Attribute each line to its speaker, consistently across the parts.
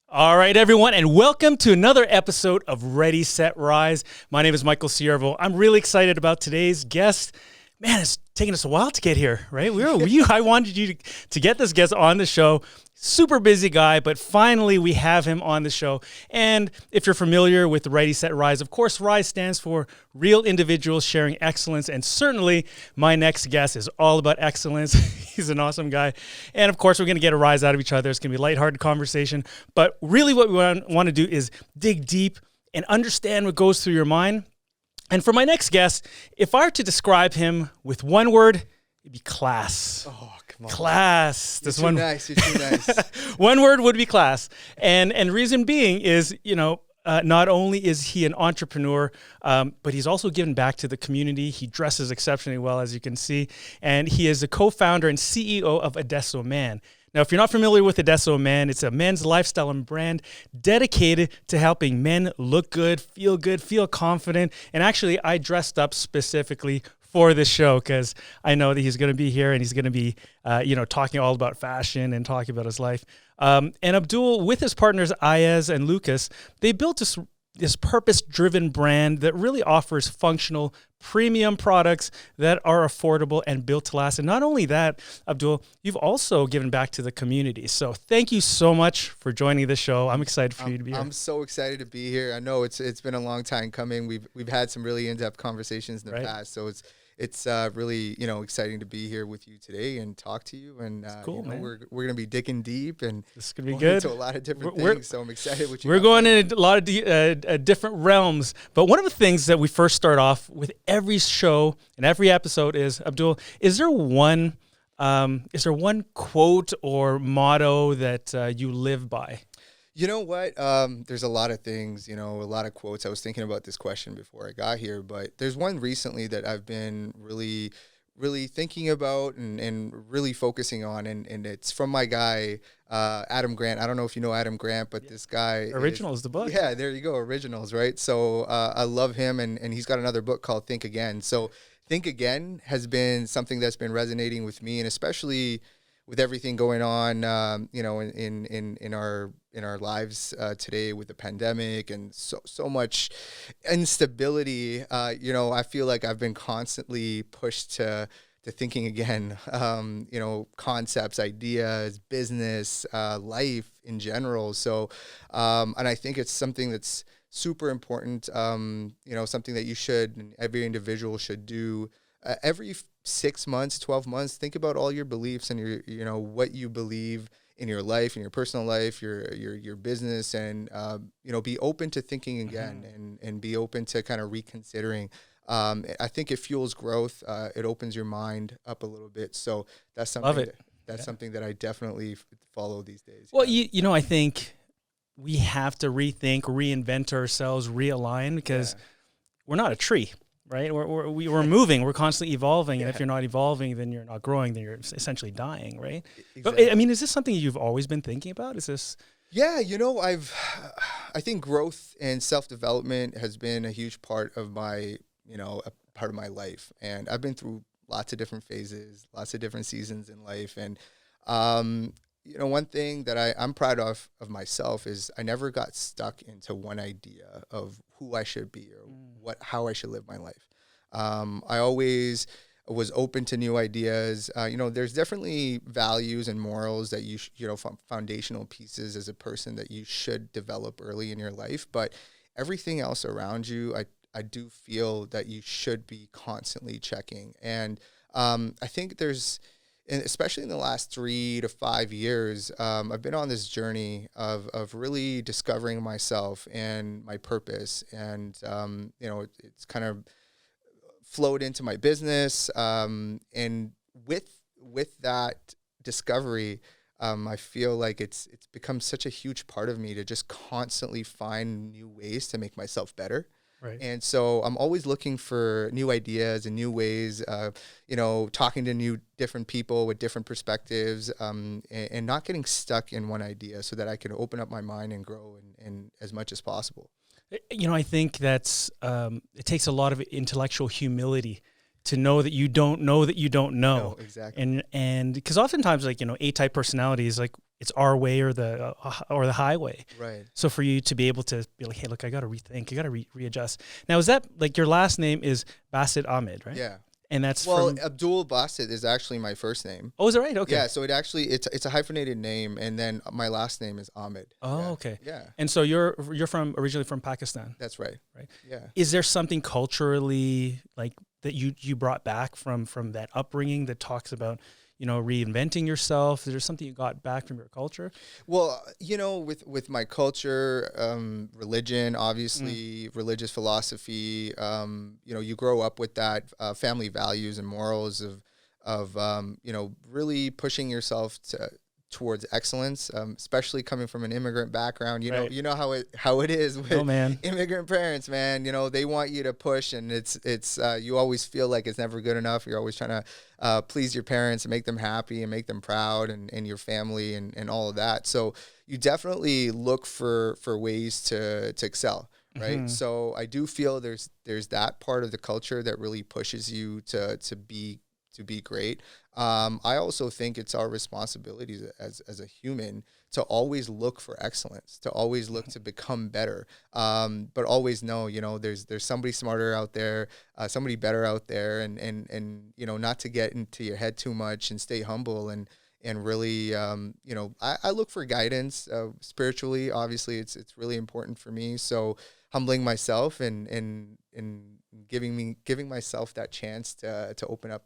Speaker 1: All right, everyone, and welcome to another episode of Ready, Set, Rise. My name is Michael Ciervo. I'm really excited about today's guest. Man, it's taken us a while to get here, right? I wanted you to get this guest on the show. Super busy guy, but finally we have him on the show. And if you're familiar with Ready, Set, Rise, of course, RISE stands for Real Individuals Sharing Excellence. And certainly my next guest is all about excellence. He's an awesome guy. And of course, we're going to get a rise out of each other. It's going to be a lighthearted conversation. But really what we want to do is dig deep and understand what goes through your mind. And for my next guest, if I were to describe him with one word, it'd be class.
Speaker 2: Oh, come on.
Speaker 1: Class.
Speaker 2: You're too nice.
Speaker 1: One word would be class. And reason being is, not only is he an entrepreneur, but he's also given back to the community. He dresses exceptionally well, as you can see. And he is the co-founder and CEO of Adesso Man. Now, if you're not familiar with Adesso Man, it's a men's lifestyle and brand dedicated to helping men look good, feel confident. And actually, I dressed up specifically for this show because I know that he's going to be here and he's going to be, talking all about fashion and talking about his life. And Abdul, with his partners Ayaz and Lucas, they built this purpose-driven brand that really offers functional, premium products that are affordable and built to last. And not only that, Abdul, you've also given back to the community. So thank you so much for joining this show. I'm excited for you to be here.
Speaker 2: I'm so excited to be here. I know it's been a long time coming. We've had some really in-depth conversations in the past, so it's really exciting to be here with you today and talk to you. And
Speaker 1: cool, man.
Speaker 2: We're going to be digging deep and
Speaker 1: this could be good
Speaker 2: into a lot of different things. So I'm excited.
Speaker 1: We're going in a lot of different realms. But one of the things that we first start off with every show and every episode is, Abdul, is there one quote or motto that you live by?
Speaker 2: You know what? There's a lot of things, a lot of quotes. I was thinking about this question before I got here, but there's one recently that I've been really, really thinking about and really focusing on, and it's from my guy, Adam Grant. I don't know if you know Adam Grant, but this guy...
Speaker 1: Originals, the book.
Speaker 2: Yeah, there you go, Originals, right? So I love him, and he's got another book called Think Again. So Think Again has been something that's been resonating with me, and especially with everything going on, in our lives today with the pandemic and so much instability, I feel like I've been constantly pushed to thinking again, concepts, ideas, business, life in general. So, and I think it's something that's super important, something that you should, and every individual should do every 6 months, 12 months. Think about all your beliefs and what you believe in your life, in your personal life, your business, and be open to thinking again, and be open to kind of reconsidering. I think it fuels growth. It opens your mind up a little bit. So that's something.
Speaker 1: Love it.
Speaker 2: That's something that I definitely follow these days.
Speaker 1: Well, I think we have to rethink, reinvent ourselves, realign, because we're not a tree. Right, we're moving. We're constantly evolving, and if you're not evolving, then you're not growing. Then you're essentially dying, right? Exactly. But I mean, is this something you've always been thinking about? Is this?
Speaker 2: Yeah, I think growth and self-development has been a huge part of my, a part of my life, and I've been through lots of different phases, lots of different seasons in life, and one thing that I'm proud of myself is I never got stuck into one idea of who I should be or how I should live my life. I always was open to new ideas. There's definitely values and morals that foundational pieces as a person that you should develop early in your life. But everything else around you, I do feel that you should be constantly checking. And I think and especially in the last 3 to 5 years, I've been on this journey of really discovering myself and my purpose. And, it's kind of flowed into my business. And with that discovery, I feel like it's become such a huge part of me to just constantly find new ways to make myself better.
Speaker 1: Right.
Speaker 2: And so I'm always looking for new ideas and new ways, talking to different people with different perspectives, and not getting stuck in one idea so that I can open up my mind and grow and as much as possible.
Speaker 1: I think that's, it takes a lot of intellectual humility to know that you don't know that you don't know.
Speaker 2: No, exactly.
Speaker 1: And because oftentimes, A-type personalities, it's our way or the highway.
Speaker 2: Right.
Speaker 1: So for you to be able to be like, hey, look, I got to rethink, I got to readjust. Now, is that like your last name is Basit Ahmed, right?
Speaker 2: Yeah.
Speaker 1: And that's
Speaker 2: well,
Speaker 1: from
Speaker 2: Abdul Basit is actually my first name.
Speaker 1: Oh, is it right? Okay.
Speaker 2: Yeah, so it's a hyphenated name, and then my last name is Ahmed.
Speaker 1: Oh,
Speaker 2: yeah.
Speaker 1: okay.
Speaker 2: Yeah,
Speaker 1: And so you're originally from Pakistan,
Speaker 2: that's right.
Speaker 1: right?
Speaker 2: Yeah.
Speaker 1: Is there something culturally like that you brought back from that upbringing that talks about, you know, reinventing yourself? Is there something you got back from your culture?
Speaker 2: Well, you know, with my culture, religion, obviously, religious philosophy, you know, you grow up with that, family values and morals of you know, really pushing yourself towards excellence, especially coming from an immigrant background. You know how it is with immigrant parents, man. You know, they want you to push, and it's you always feel like it's never good enough. You're always trying to please your parents and make them happy and make them proud, and your family and all of that. So you definitely look for ways to excel, right?
Speaker 1: Mm-hmm.
Speaker 2: So I do feel there's that part of the culture that really pushes you to be great. I also think it's our responsibility as a human to always look for excellence, to always look to become better, but always know, you know, there's somebody smarter out there, somebody better out there, and you know, not to get into your head too much and stay humble and really, you know, I look for guidance spiritually. Obviously, it's really important for me. So humbling myself and giving myself that chance to open up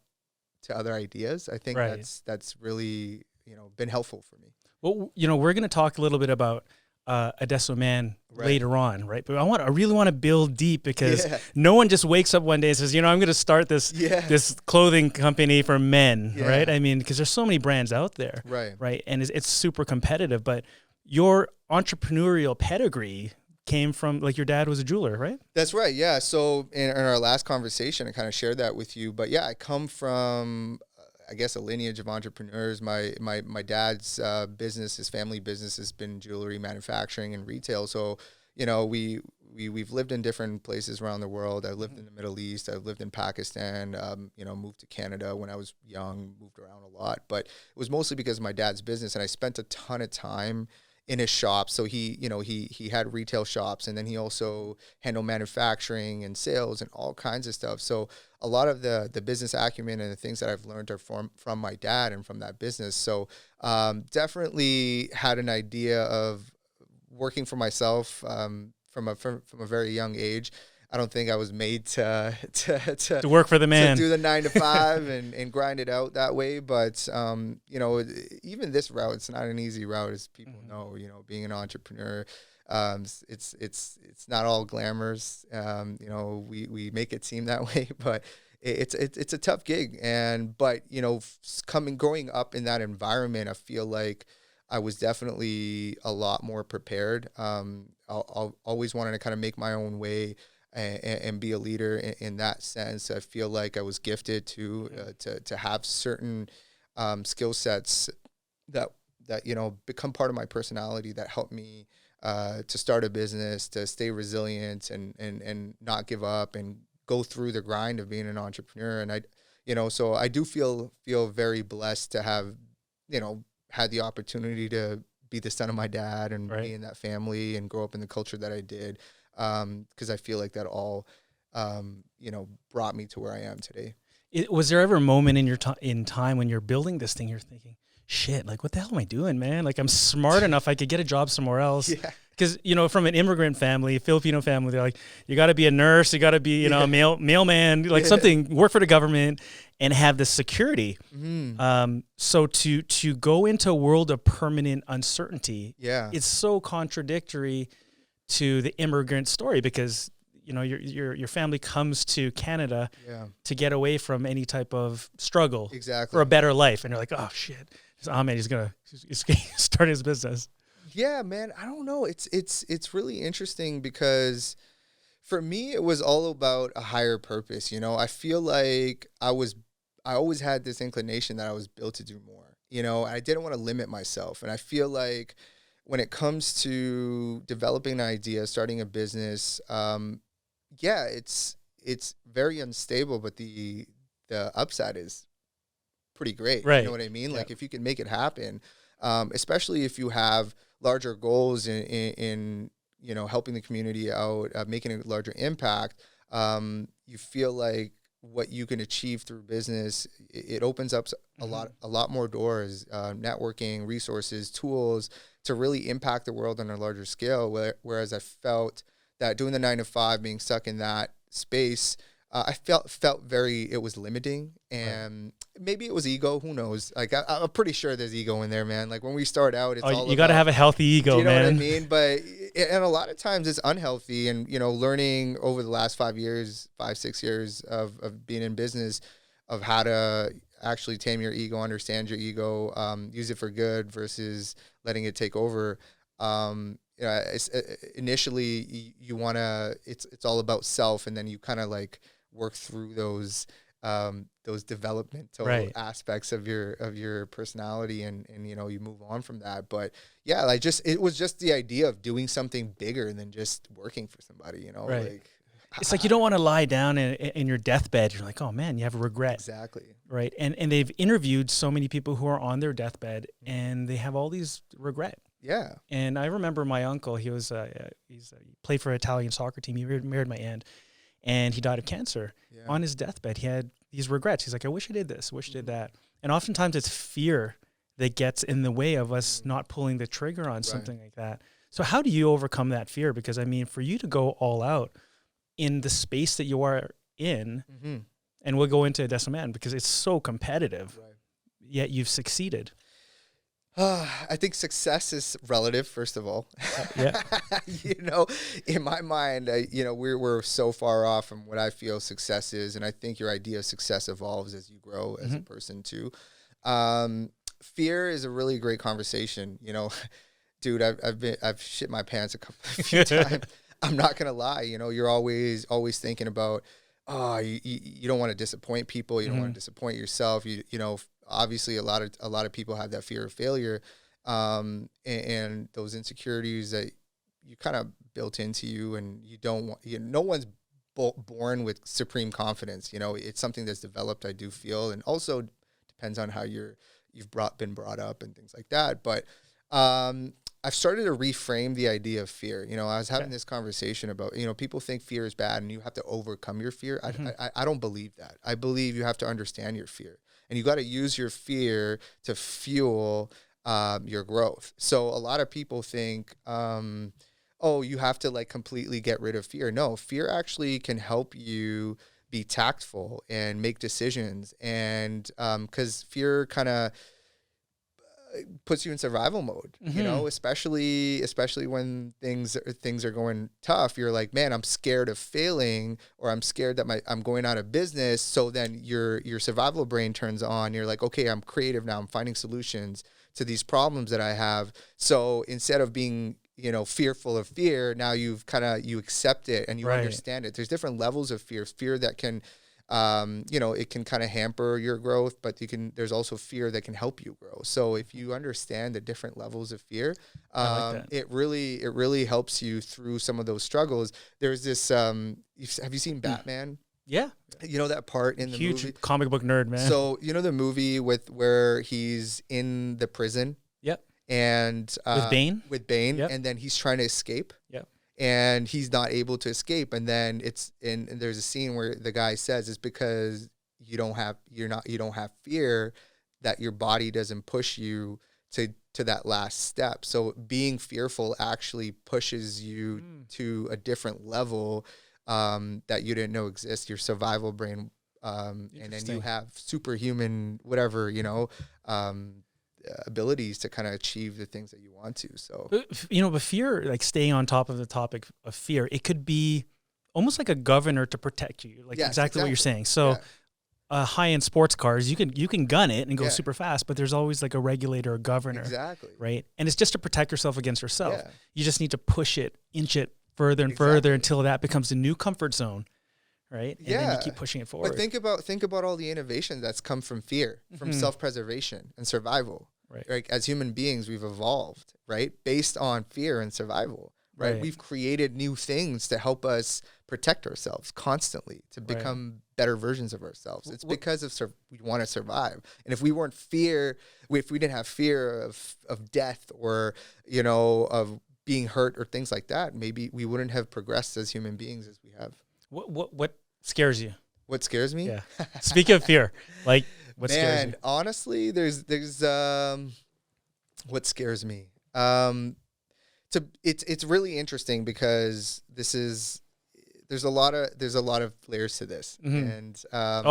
Speaker 2: to other ideas. I think that's really, you know, been helpful for me.
Speaker 1: Well, you know, we're going to talk a little bit about Adesso Man later on, right? But I really want to build deep because no one just wakes up one day and says, you know, I'm going to start this clothing company for men, right? I mean, because there's so many brands out there, right? And it's super competitive. But your entrepreneurial pedigree came from, like, your dad was a jeweler, right?
Speaker 2: That's right. Yeah. So in our last conversation, I kind of shared that with you. But yeah, I come from, I guess, a lineage of entrepreneurs. My dad's business, his family business, has been jewelry manufacturing and retail. So, you know, we've lived in different places around the world. I've lived in the Middle East. I've lived in Pakistan. You know, moved to Canada when I was young. Moved around a lot, but it was mostly because of my dad's business, and I spent a ton of time in his shop. So he had retail shops, and then he also handled manufacturing and sales and all kinds of stuff. So a lot of the business acumen and the things that I've learned are from my dad and from that business. So definitely had an idea of working for myself from a very young age. I don't think I was made to
Speaker 1: work for the man,
Speaker 2: to do the 9 to 5 and grind it out that way. But you know, even this route, it's not an easy route, as people know. You know, being an entrepreneur, it's not all glamorous. You know, we make it seem that way, but it's a tough gig. But you know, growing up in that environment, I feel like I was definitely a lot more prepared. I'll always wanted to kind of make my own way and be a leader in that sense. I feel like I was gifted to have certain skill sets that you know, become part of my personality, that help me to start a business, to stay resilient and not give up and go through the grind of being an entrepreneur. And so I do feel very blessed to have, you know, had the opportunity to be the son of my dad and be in that family and grow up in the culture that I did. Because I feel like that all, you know, brought me to where I am today.
Speaker 1: Was there ever a moment in your in time when you're building this thing, you're thinking, shit, like, what the hell am I doing, man? Like, I'm smart enough, I could get a job somewhere else. Because, you know, from an immigrant family, Filipino family, they're like, you got to be a nurse, you got to be, you know, a mailman, like something, work for the government and have the security. So to go into a world of permanent uncertainty, it's so contradictory to the immigrant story, because, you know, your family comes to Canada to get away from any type of struggle for a better life, and you're like, oh shit, Ahmed, he's start his business.
Speaker 2: Yeah, man, I don't know. It's really interesting because for me it was all about a higher purpose. You know, I feel like I always had this inclination that I was built to do more. You know, I didn't want to limit myself, and I feel like when it comes to developing an idea, starting a business, it's very unstable, but the upside is pretty great. You know what I mean? Like, if you can make it happen, especially if you have larger goals in you know, helping the community out, making a larger impact. You feel like what you can achieve through business, it opens up a lot more doors, networking, resources, tools to really impact the world on a larger scale. Whereas I felt that doing the 9 to 5, being stuck in that space, I felt it was limiting, and maybe it was ego. Who knows? Like I'm pretty sure there's ego in there, man. Like when we start out, it's all
Speaker 1: you got to have a healthy ego,
Speaker 2: you know
Speaker 1: man.
Speaker 2: what I mean? But and a lot of times it's unhealthy. And you know, learning over the last 5 years, 6 years of being in business, of how to actually tame your ego, understand your ego, use it for good versus letting it take over. Initially you want to, it's all about self, and then you kind of like work through those developmental aspects of your personality, and you know, you move on from that. But yeah, like it was just the idea of doing something bigger than just working for somebody, you know. Like
Speaker 1: it's like you don't want to lie down in your deathbed. You're like, oh man, you have a regret.
Speaker 2: Exactly.
Speaker 1: Right. And they've interviewed so many people who are on their deathbed and they have all these regret.
Speaker 2: Yeah.
Speaker 1: And I remember my uncle, he played for an Italian soccer team. He married my aunt, and he died of cancer. Yeah. On his deathbed, he had these regrets. He's like, I wish I did this, wish I did that. And oftentimes it's fear that gets in the way of us not pulling the trigger on something like that. So how do you overcome that fear? Because I mean, for you to go all out in the space that you are in, and we'll go into Adesso Man because it's so competitive, yet you've succeeded.
Speaker 2: I think success is relative, first of all.
Speaker 1: Yeah.
Speaker 2: You know, in my mind, you know, we're so far off from what I feel success is, and I think your idea of success evolves as you grow as a person too. Fear is a really great conversation. You know, dude, I've shit my pants a few times. I'm not gonna lie. You know, you're always thinking about, you don't want to disappoint people. You don't want to disappoint yourself. You know. Obviously, a lot of people have that fear of failure, and those insecurities that you kind of built into you, and you don't want. No one's born with supreme confidence. You know, it's something that's developed. I do feel, and also depends on how you've been brought up and things like that. But I've started to reframe the idea of fear. You know, I was having this conversation about, you know, people think fear is bad and you have to overcome your fear. I don't believe that. I believe you have to understand your fear. And you got to use your fear to fuel your growth. So a lot of people think, you have to like completely get rid of fear. No, fear actually can help you be tactful and make decisions. And because fear kind of puts you in survival mode, you know, especially when things are going tough. You're like, man, I'm scared of failing, or I'm scared that I'm going out of business. So then your survival brain turns on. You're like, okay, I'm creative now. I'm finding solutions to these problems that I have. So instead of being, you know, fearful of fear, now you accept it and you understand it. There's different levels of fear that can, you know, it can kind of hamper your growth, but there's also fear that can help you grow. So if you understand the different levels of fear, it really helps you through some of those struggles. There's this, have you seen Batman?
Speaker 1: Yeah.
Speaker 2: You know that part in the movie?
Speaker 1: Huge comic book nerd, man.
Speaker 2: So, you know the movie where he's in the prison?
Speaker 1: Yep.
Speaker 2: And
Speaker 1: with Bane?
Speaker 2: With Bane, and then he's trying to escape.
Speaker 1: Yep.
Speaker 2: And he's not able to escape, and then and there's a scene where the guy says it's because you don't have fear, that your body doesn't push you to that last step. So being fearful actually pushes you to a different level that you didn't know exists. Your survival brain, and then you have superhuman whatever, you know, abilities to kind of achieve the things that you want to. So,
Speaker 1: you know, but fear, like staying on top of the topic of fear, it could be almost like a governor to protect you, like exactly what you're saying. So high-end sports cars, you can gun it and go super fast, but there's always like a regulator or governor.
Speaker 2: Exactly.
Speaker 1: Right. And it's just to protect yourself against yourself. Yeah. You just need to push it, inch it further and further until that becomes a new comfort zone. Right. And then you keep pushing it forward.
Speaker 2: But think about all the innovation that's come from fear, from self-preservation and survival. Right. Like as human beings, we've evolved, right, based on fear and survival. Right. We've created new things to help us protect ourselves constantly to become better versions of ourselves. It's because of we want to survive. And if we didn't have fear of death or, you know, of being hurt or things like that, maybe we wouldn't have progressed as human beings as we have.
Speaker 1: What scares you?
Speaker 2: What scares me?
Speaker 1: Yeah. Speaking of fear, like what scares you?
Speaker 2: Honestly, there's what scares me. It's really interesting because there's a lot of layers to this. And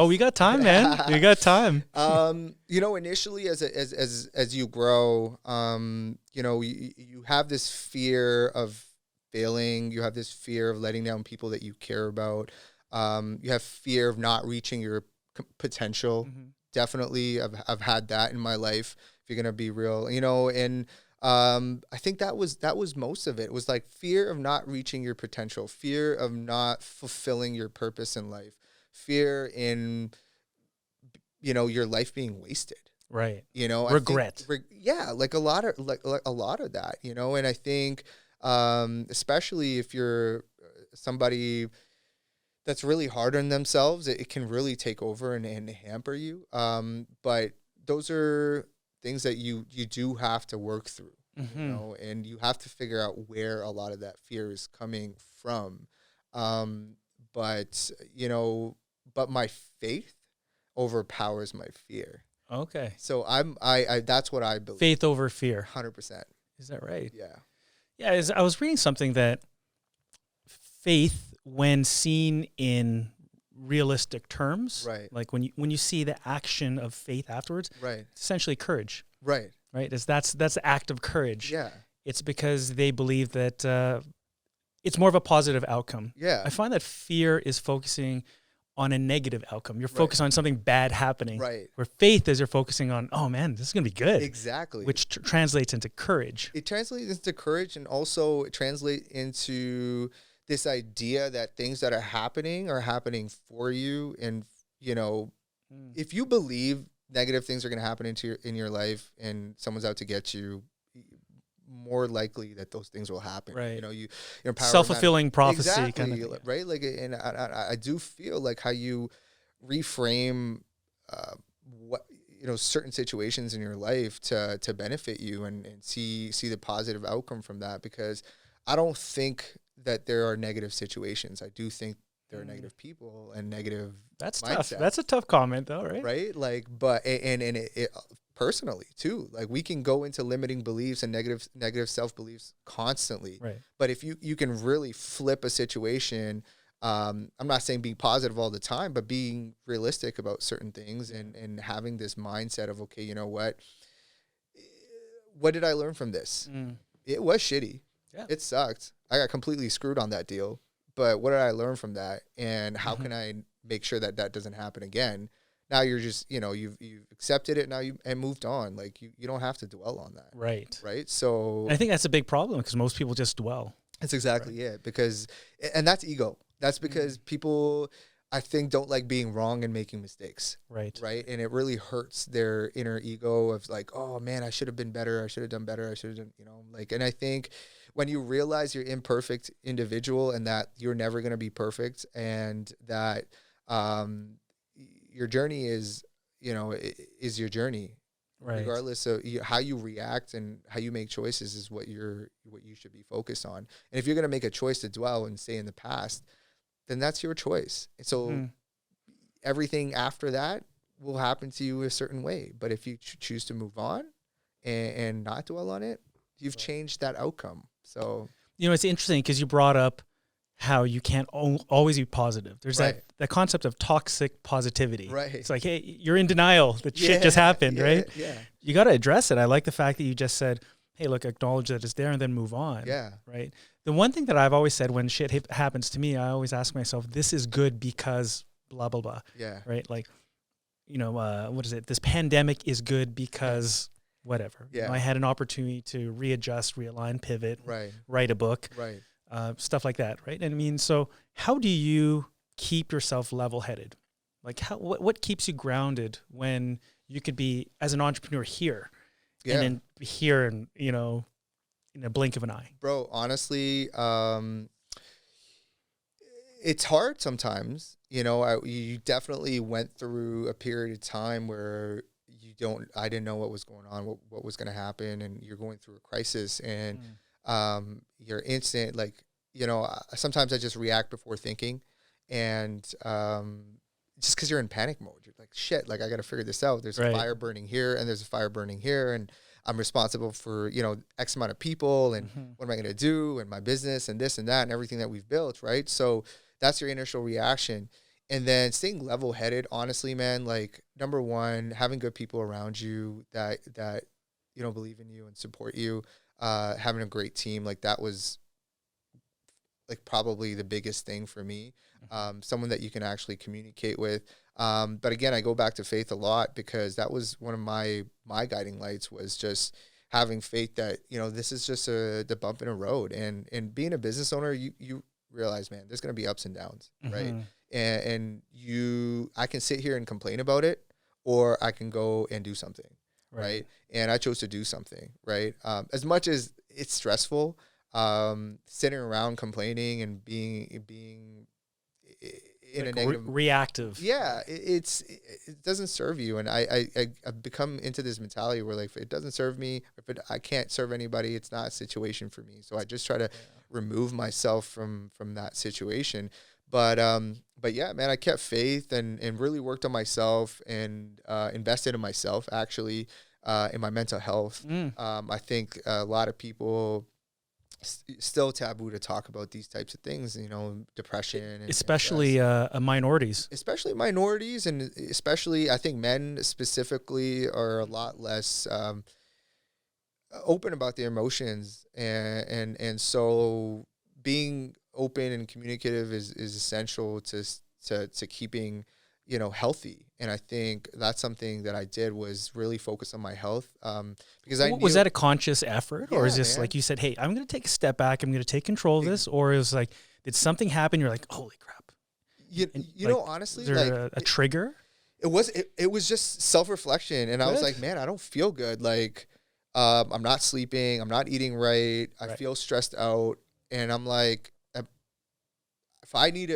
Speaker 1: we got time, man. We got time.
Speaker 2: You know, initially as you grow, you know, you have this fear of failing, you have this fear of letting down people that you care about. You have fear of not reaching your potential. Definitely I've had that in my life, if you're gonna be real, you know. And I think that was most of it. It was like fear of not reaching your potential, fear of not fulfilling your purpose in life, fear in, you know, your life being wasted.
Speaker 1: Right.
Speaker 2: You know,
Speaker 1: regret.
Speaker 2: Like a lot of that, you know. And I think, especially if you're somebody that's really hard on themselves, it can really take over and hamper you. But those are things that you do have to work through, you know, and you have to figure out where a lot of that fear is coming from. But, you know, my faith overpowers my fear.
Speaker 1: Okay.
Speaker 2: So I that's what I believe.
Speaker 1: Faith over fear.
Speaker 2: 100%.
Speaker 1: Is that right?
Speaker 2: Yeah.
Speaker 1: Yeah. I was reading something that faith, when seen in realistic terms,
Speaker 2: right,
Speaker 1: like when you see the action of faith afterwards,
Speaker 2: right,
Speaker 1: it's essentially courage,
Speaker 2: right,
Speaker 1: that's the act of courage.
Speaker 2: Yeah.
Speaker 1: It's because they believe that it's more of a positive outcome.
Speaker 2: Yeah.
Speaker 1: I find that fear is focusing on a negative outcome. You're focused on something bad happening,
Speaker 2: right,
Speaker 1: where faith is you're focusing on, oh man, this is gonna be good.
Speaker 2: Exactly.
Speaker 1: Which translates into courage.
Speaker 2: It translates into courage, and also it translates into this idea that things that are happening for you. And, you know, if you believe negative things are going to happen in your life and someone's out to get you, more likely that those things will happen.
Speaker 1: Right.
Speaker 2: You know, your
Speaker 1: self-fulfilling prophecy.
Speaker 2: Exactly.
Speaker 1: Kind of
Speaker 2: Right. Like, and I do feel like how you reframe, what, you know, certain situations in your life to benefit you and see the positive outcome from that, because I don't think that there are negative situations. I do think there are negative people and negative mindsets.
Speaker 1: Tough. That's a tough comment though, right?
Speaker 2: Right? Like, but, and it personally too, like we can go into limiting beliefs and negative self-beliefs constantly.
Speaker 1: Right.
Speaker 2: But if you can really flip a situation, I'm not saying being positive all the time, but being realistic about certain things and having this mindset of, okay, you know what did I learn from this? It was shitty. Yeah. It sucked. I got completely screwed on that deal. But what did I learn from that? And how can I make sure that doesn't happen again? Now you're just, you know, you've accepted it now and moved on. Like you don't have to dwell on that.
Speaker 1: Right.
Speaker 2: Right. So
Speaker 1: I think that's a big problem because most people just dwell.
Speaker 2: That's exactly it. Because, and that's ego. That's because people, I think, don't like being wrong and making mistakes.
Speaker 1: Right.
Speaker 2: Right. And it really hurts their inner ego of like, oh man, I should have been better. I should have done better. I should have done, you know, like, and I think when you realize you're imperfect individual and that you're never going to be perfect, and that your journey is, you know, is your journey, right, regardless of how you react and how you make choices is what you should be focused on. And if you're going to make a choice to dwell and stay in the past, then that's your choice. So everything after that will happen to you a certain way. But if you choose to move on and not dwell on it, you've changed that outcome. So,
Speaker 1: you know, it's interesting because you brought up how you can't always be positive. There's that concept of toxic positivity. Right. It's like, hey, you're in denial that shit just happened, right? Yeah. You got to address it. I like the fact that you just said, hey, look, acknowledge that it's there and then move on. Yeah. Right. The one thing that I've always said when shit happens to me, I always ask myself, this is good because blah, blah, blah. Yeah. Right. Like, you know, what is it? This pandemic is good because whatever. Yeah. You know, I had an opportunity to readjust, realign, pivot, write a book, stuff like that. Right. And I mean, so how do you keep yourself level-headed? Like what keeps you grounded when you could be as an entrepreneur here and then here and, you know, in a blink of an eye?
Speaker 2: Bro, honestly, It's hard sometimes. You definitely went through a period of time where I didn't know what was going on, what was going to happen, and you're going through a crisis, and you're instant, sometimes I just react before thinking, and just because you're in panic mode, you're like, shit, like I got to figure this out. There's a fire burning here, and there's a fire burning here, and I'm responsible for, X amount of people, and what am I going to do, and my business, and this and that, and everything that we've built, right? So that's your initial reaction. And then staying level-headed, honestly, man, like, number one, having good people around you that believe in you and support you, having a great team, like, that was, like, probably the biggest thing for me. Someone that you can actually communicate with. But again, I go back to faith a lot, because that was one of my guiding lights, was just having faith that, this is just the bump in a road. And being a business owner, you realize, man, there's going to be ups and downs, right? And I can sit here and complain about it, or I can go and do something, right? And I chose to do something, right? As much as it's stressful, sitting around complaining and being in a negative
Speaker 1: reactive.
Speaker 2: Yeah, it doesn't serve you. And I've become into this mentality where, like, if it doesn't serve me, I can't serve anybody, it's not a situation for me. So I just try to remove myself from that situation. But yeah, man, I kept faith and really worked on myself, and invested in myself, actually, in my mental health. I think a lot of people still taboo to talk about these types of things, depression,
Speaker 1: especially minorities.
Speaker 2: Especially minorities, and especially, I think, men specifically are a lot less open about their emotions, and so being open and communicative is essential to keeping healthy. And I think that's something that I did, was really focus on my health, because
Speaker 1: was that a conscious effort, or is this, man, like you said, hey, I'm going to take a step back, I'm going to take control of this, or it was like, did something happen, you're like, holy crap?
Speaker 2: Honestly,
Speaker 1: is there a trigger?
Speaker 2: It was just self-reflection, and I was like, man, I don't feel good. Like, I'm not sleeping, I'm not eating right, I feel stressed out, and I'm like, if I need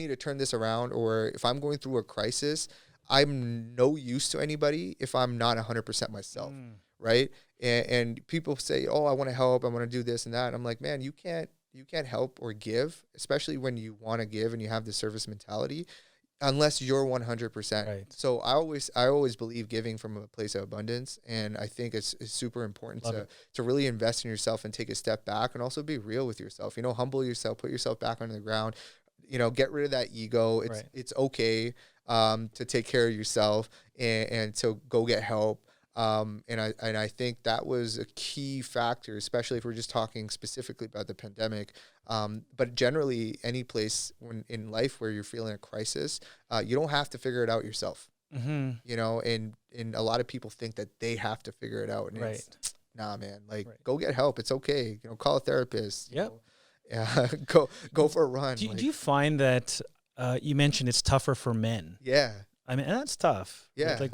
Speaker 2: to turn this around, or if I'm going through a crisis, I'm no use to anybody if I'm not 100% myself, right? And people say, oh, I want to help, I want to do this and that. And I'm like, man, you can't help or give, especially when you want to give and you have the service mentality, unless you're 100%.
Speaker 1: Right.
Speaker 2: So I always believe giving from a place of abundance, and I think it's super important to really invest in yourself and take a step back, and also be real with yourself. Humble yourself, put yourself back on the ground. Get rid of that ego. It's okay to take care of yourself, and to go get help. And I think that was a key factor, especially if we're just talking specifically about the pandemic. But generally, any place in life where you're feeling a crisis, you don't have to figure it out yourself. And a lot of people think that they have to figure it out. And it's, nah, man, go get help. It's okay. Call a therapist.
Speaker 1: Yep.
Speaker 2: Yeah, go for a run.
Speaker 1: Do you find that you mentioned it's tougher for men?
Speaker 2: Yeah.
Speaker 1: I mean, and that's tough.
Speaker 2: Yeah.
Speaker 1: Like,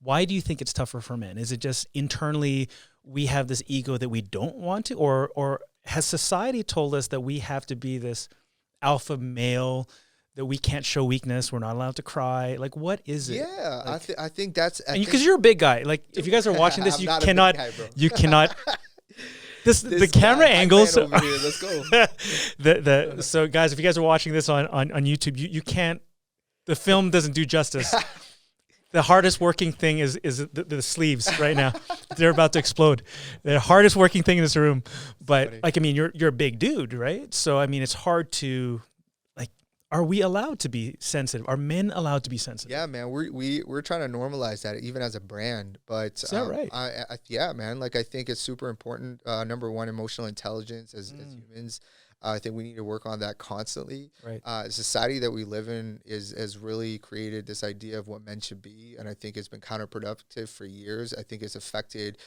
Speaker 1: why do you think it's tougher for men? Is it just internally we have this ego that we don't want to, or has society told us that we have to be this alpha male, that we can't show weakness, we're not allowed to cry? Like, what is it?
Speaker 2: Yeah,
Speaker 1: like,
Speaker 2: I think that's...
Speaker 1: Because you're a big guy. Like, if you guys are watching this, you cannot... The camera angles.
Speaker 2: Let's go.
Speaker 1: So guys, if you guys are watching this on YouTube, you can't. The film doesn't do justice. The hardest working thing is the sleeves right now. They're about to explode. The hardest working thing in this room. But like, I mean, you're a big dude, right? So I mean, it's hard to, like, are we allowed to be sensitive? Are men allowed to be sensitive?
Speaker 2: Yeah, man, we're trying to normalize that, even as a brand. But
Speaker 1: is that right?
Speaker 2: Yeah, man. Like, I think it's super important. Number one, emotional intelligence as humans. I think we need to work on that constantly.
Speaker 1: Right.
Speaker 2: The society that we live in has really created this idea of what men should be, and I think it's been counterproductive for years. I think it's affected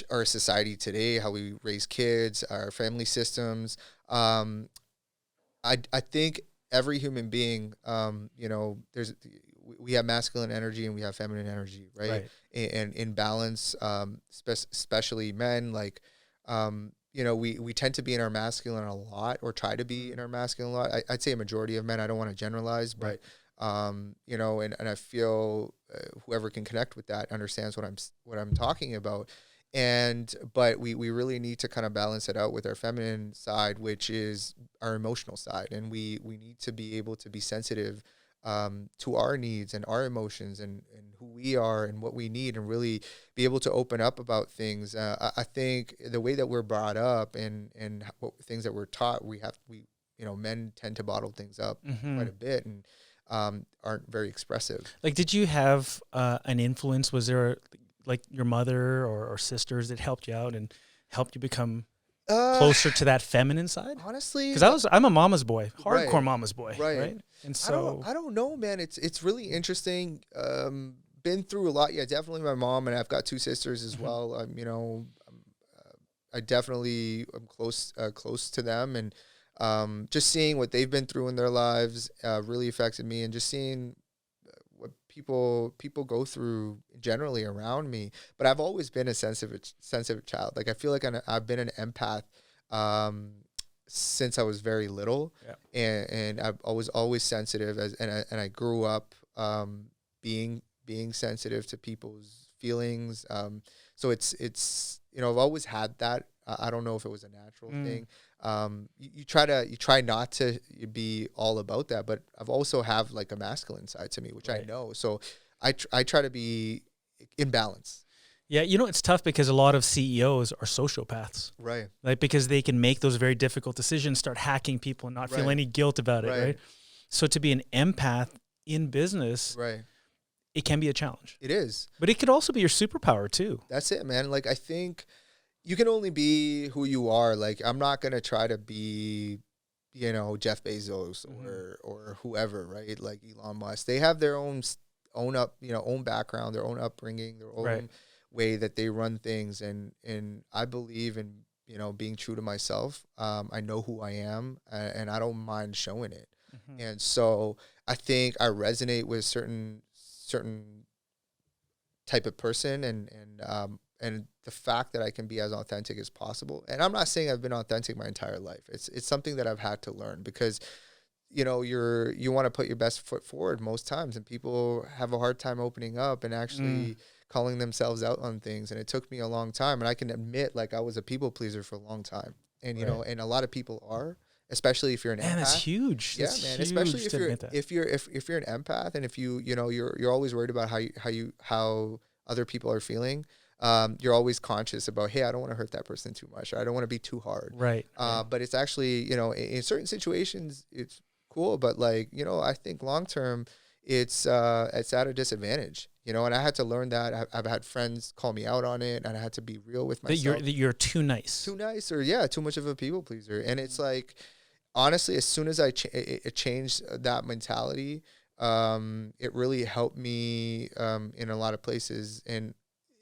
Speaker 2: our society today, how we raise kids, our family systems. I think every human being, we have masculine energy and we have feminine energy, right? And in balance, especially men, like, you know, we tend to be in our masculine a lot, or try to be in our masculine a lot. I'd say a majority of men. I don't want to generalize, but you know, and I feel whoever can connect with that understands what I'm talking about. But we really need to kind of balance it out with our feminine side, which is our emotional side, and we need to be able to be sensitive to our needs and our emotions, and who we are and what we need, and really be able to open up about things. I think the way that we're brought up, and what things that we're taught, we you know, men tend to bottle things up quite a bit, and aren't very expressive.
Speaker 1: Like, did you have an influence? Was there like your mother or sisters that helped you out and helped you become closer to that feminine side?
Speaker 2: Honestly,
Speaker 1: because I'm a mama's boy, hardcore mama's boy, right? And so
Speaker 2: I don't know, man. It's really interesting. Been through a lot. Yeah, definitely my mom, and I've got two sisters as well. You know, I definitely am close to them, and just seeing what they've been through in their lives really affected me, and just seeing what people go through generally around me. But I've always been a sensitive child. Like, I feel like I've been an empath since I was very little, and I was always sensitive, and I grew up being sensitive to people's feelings. So it's you know, I've always had that. I don't know if it was a natural thing. You try not to be all about that, but I've also have like a masculine side to me, which I know. So I try to be in balance.
Speaker 1: Yeah, you know, it's tough because a lot of CEOs are sociopaths.
Speaker 2: Right.
Speaker 1: Like, because they can make those very difficult decisions, start hacking people and not feel any guilt about it, right? So to be an empath in business, it can be a challenge.
Speaker 2: It is.
Speaker 1: But it could also be your superpower too.
Speaker 2: That's it, man. Like, I think you can only be who you are. Like, I'm not going to try to be, you know, Jeff Bezos or whoever, right? Like Elon Musk. They have their own background, their own upbringing, their own way that they run things, and I believe in, you know, being true to myself. I know who I am, and I don't mind showing it. And so I think I resonate with certain type of person, and the fact that I can be as authentic as possible. And I'm not saying I've been authentic my entire life. It's something that I've had to learn, because, you know, you want to put your best foot forward most times, and people have a hard time opening up and actually calling themselves out on things. And it took me a long time, and I can admit, like, I was a people pleaser for a long time, and you know, and a lot of people are, especially if you're an empath.
Speaker 1: That's huge.
Speaker 2: Yeah,
Speaker 1: that's
Speaker 2: man.
Speaker 1: Huge,
Speaker 2: especially if you're an empath, and if you know, you're always worried about how other people are feeling. You're always conscious about, hey, I don't want to hurt that person too much, or I don't want to be too hard.
Speaker 1: Right.
Speaker 2: But it's actually, you know, in certain situations, it's cool. But, like, you know, I think long term, it's at a disadvantage, you know, and I had to learn that. I've had friends call me out on it, and I had to be real with myself.
Speaker 1: That you're too nice.
Speaker 2: Too nice, or too much of a people pleaser. And it's like, honestly, as soon as I changed that mentality, it really helped me in a lot of places, and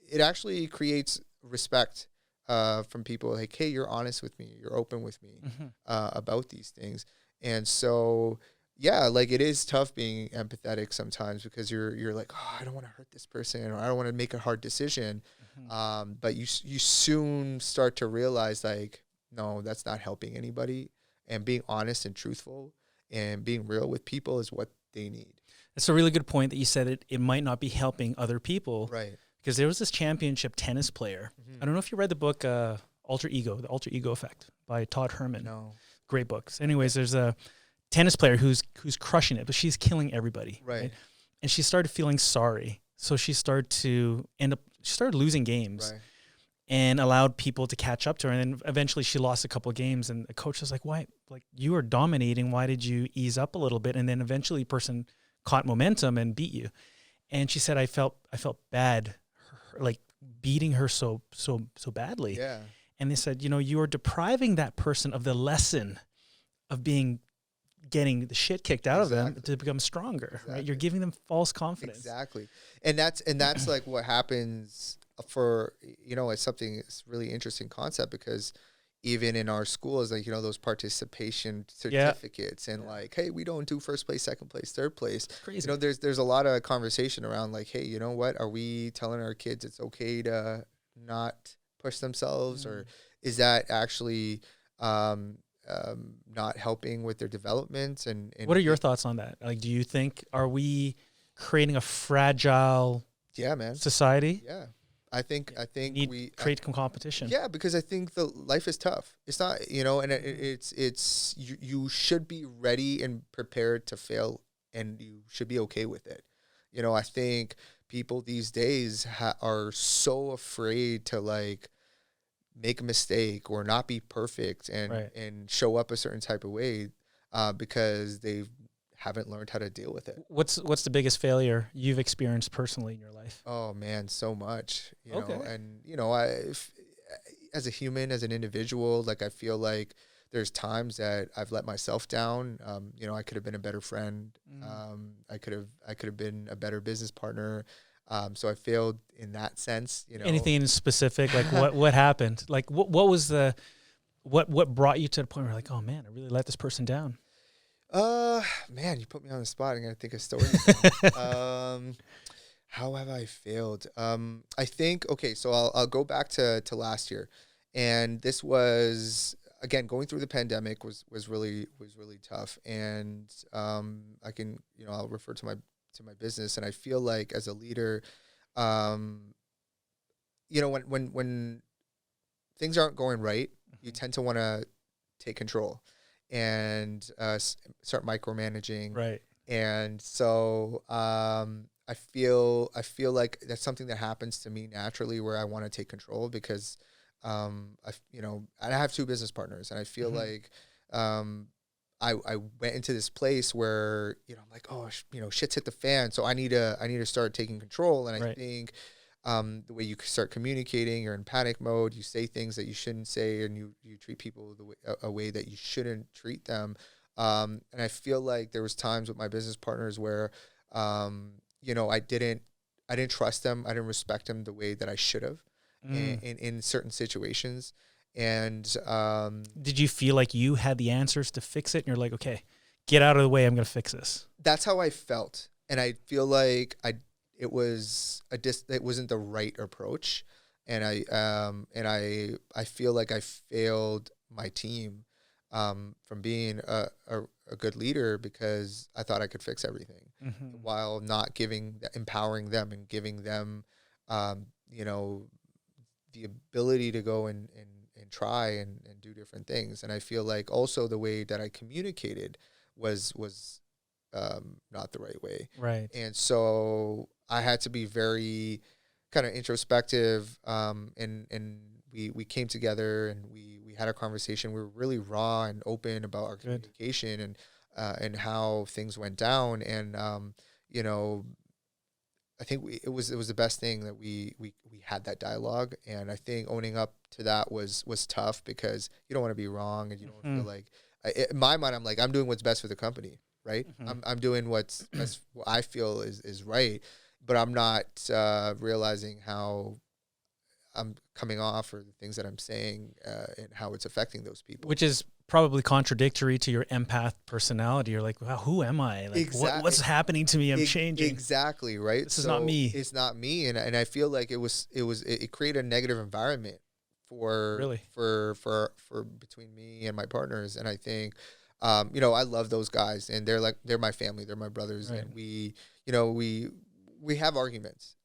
Speaker 2: it actually creates respect from people. Like, hey, you're honest with me, you're open with me about these things. And so, yeah, like, it is tough being empathetic sometimes, because you're like, oh, I don't want to hurt this person, or I don't want to make a hard decision. But you soon start to realize, like, no, that's not helping anybody. And being honest and truthful and being real with people is what they need.
Speaker 1: That's a really good point that you said. It might not be helping other people.
Speaker 2: Right.
Speaker 1: Because there was this championship tennis player. I don't know if you read the book The Alter Ego Effect by Todd Herman.
Speaker 2: No.
Speaker 1: Great books. Anyways, there's a tennis player who's crushing it, but she's killing everybody.
Speaker 2: Right.
Speaker 1: And she started feeling sorry. So she started losing games.
Speaker 2: Right.
Speaker 1: And allowed people to catch up to her. And then eventually she lost a couple of games, and the coach was like, why? Like, you were dominating. Why did you ease up a little bit? And then eventually a person caught momentum and beat you. And she said, I felt bad, like, beating her so badly.
Speaker 2: Yeah.
Speaker 1: And they said, you know, you are depriving that person of the lesson of getting the shit kicked out of them to become stronger. Right? You're giving them false confidence.
Speaker 2: Exactly. And that's like what happens for, you know, it's really interesting concept, because even in our schools, like, you know, those participation certificates and like, hey, we don't do first place, second place, third place.
Speaker 1: Crazy.
Speaker 2: You know, there's a lot of conversation around, like, hey, you know what, are we telling our kids it's okay to not push themselves, or is that actually not helping with their development? And
Speaker 1: What are your thoughts on that? Like, do you think, are we creating a fragile
Speaker 2: yeah, man,
Speaker 1: society?
Speaker 2: yeah. I think
Speaker 1: Need create competition.
Speaker 2: yeah, because I think the life is tough. It's not, you know, and it's you should be ready and prepared to fail, and you should be okay with it. You know, I think people these days are so afraid to like make a mistake or not be perfect and
Speaker 1: Right.
Speaker 2: and show up a certain type of way because they haven't learned how to deal with it.
Speaker 1: What's the biggest failure you've experienced personally in your life?
Speaker 2: Oh man, so much, you
Speaker 1: Okay.
Speaker 2: know, and you know, as a human, as an individual, like I feel like there's times that I've let myself down. You know, I could have been a better friend. I could have been a better business partner. So I failed in that sense, you know.
Speaker 1: Anything in specific? Like what happened? Like what was the, what brought you to the point where you're like, oh man, I really let this person down?
Speaker 2: Man, you put me on the spot. I'm gonna think of stories. How have I failed? I think, okay, so I'll go back to last year, and this was again going through the pandemic was really tough, and I can, you know, I'll refer to my business, and I feel like as a leader, you know, when things aren't going right, you tend to want to take control and start micromanaging.
Speaker 1: Right.
Speaker 2: And so I feel like that's something that happens to me naturally, where I want to take control because you know, I have two business partners, and I feel like I went into this place where, you know, I'm like, oh, you know, shit's hit the fan, so I need to start taking control. And I think the way you start communicating, you're in panic mode. You say things that you shouldn't say, and you treat people a way that you shouldn't treat them. And I feel like there was times with my business partners where, you know, I didn't trust them. I didn't respect them the way that I should have in certain situations. And
Speaker 1: did you feel like you had the answers to fix it? And you're like, okay, get out of the way. I'm going to fix this.
Speaker 2: That's how I felt. And I feel like it wasn't the right approach. And I feel like I failed my team from being a good leader because I thought I could fix everything while not empowering them and giving them, you know, the ability to go and try and do different things. And I feel like also the way that I communicated was not the right way.
Speaker 1: Right.
Speaker 2: And so I had to be very kind of introspective, and we came together and we had a conversation. We were really raw and open about our communication and how things went down. And you know, I think it was the best thing that we had that dialogue. And I think owning up to that was tough because you don't want to be wrong, and you don't feel like, in my mind, I'm like, I'm doing what's best for the company, right? I'm doing what's best, what I feel is right, but I'm not realizing how I'm coming off or the things that I'm saying and how it's affecting those people.
Speaker 1: Which is probably contradictory to your empath personality. You're like, wow, who am I? Like, what's happening to me? I'm changing.
Speaker 2: Exactly, right?
Speaker 1: This is not me.
Speaker 2: It's not me, and I feel like it created a negative environment for between me and my partners. And I think, you know, I love those guys, and they're my family, they're my brothers, and we have arguments,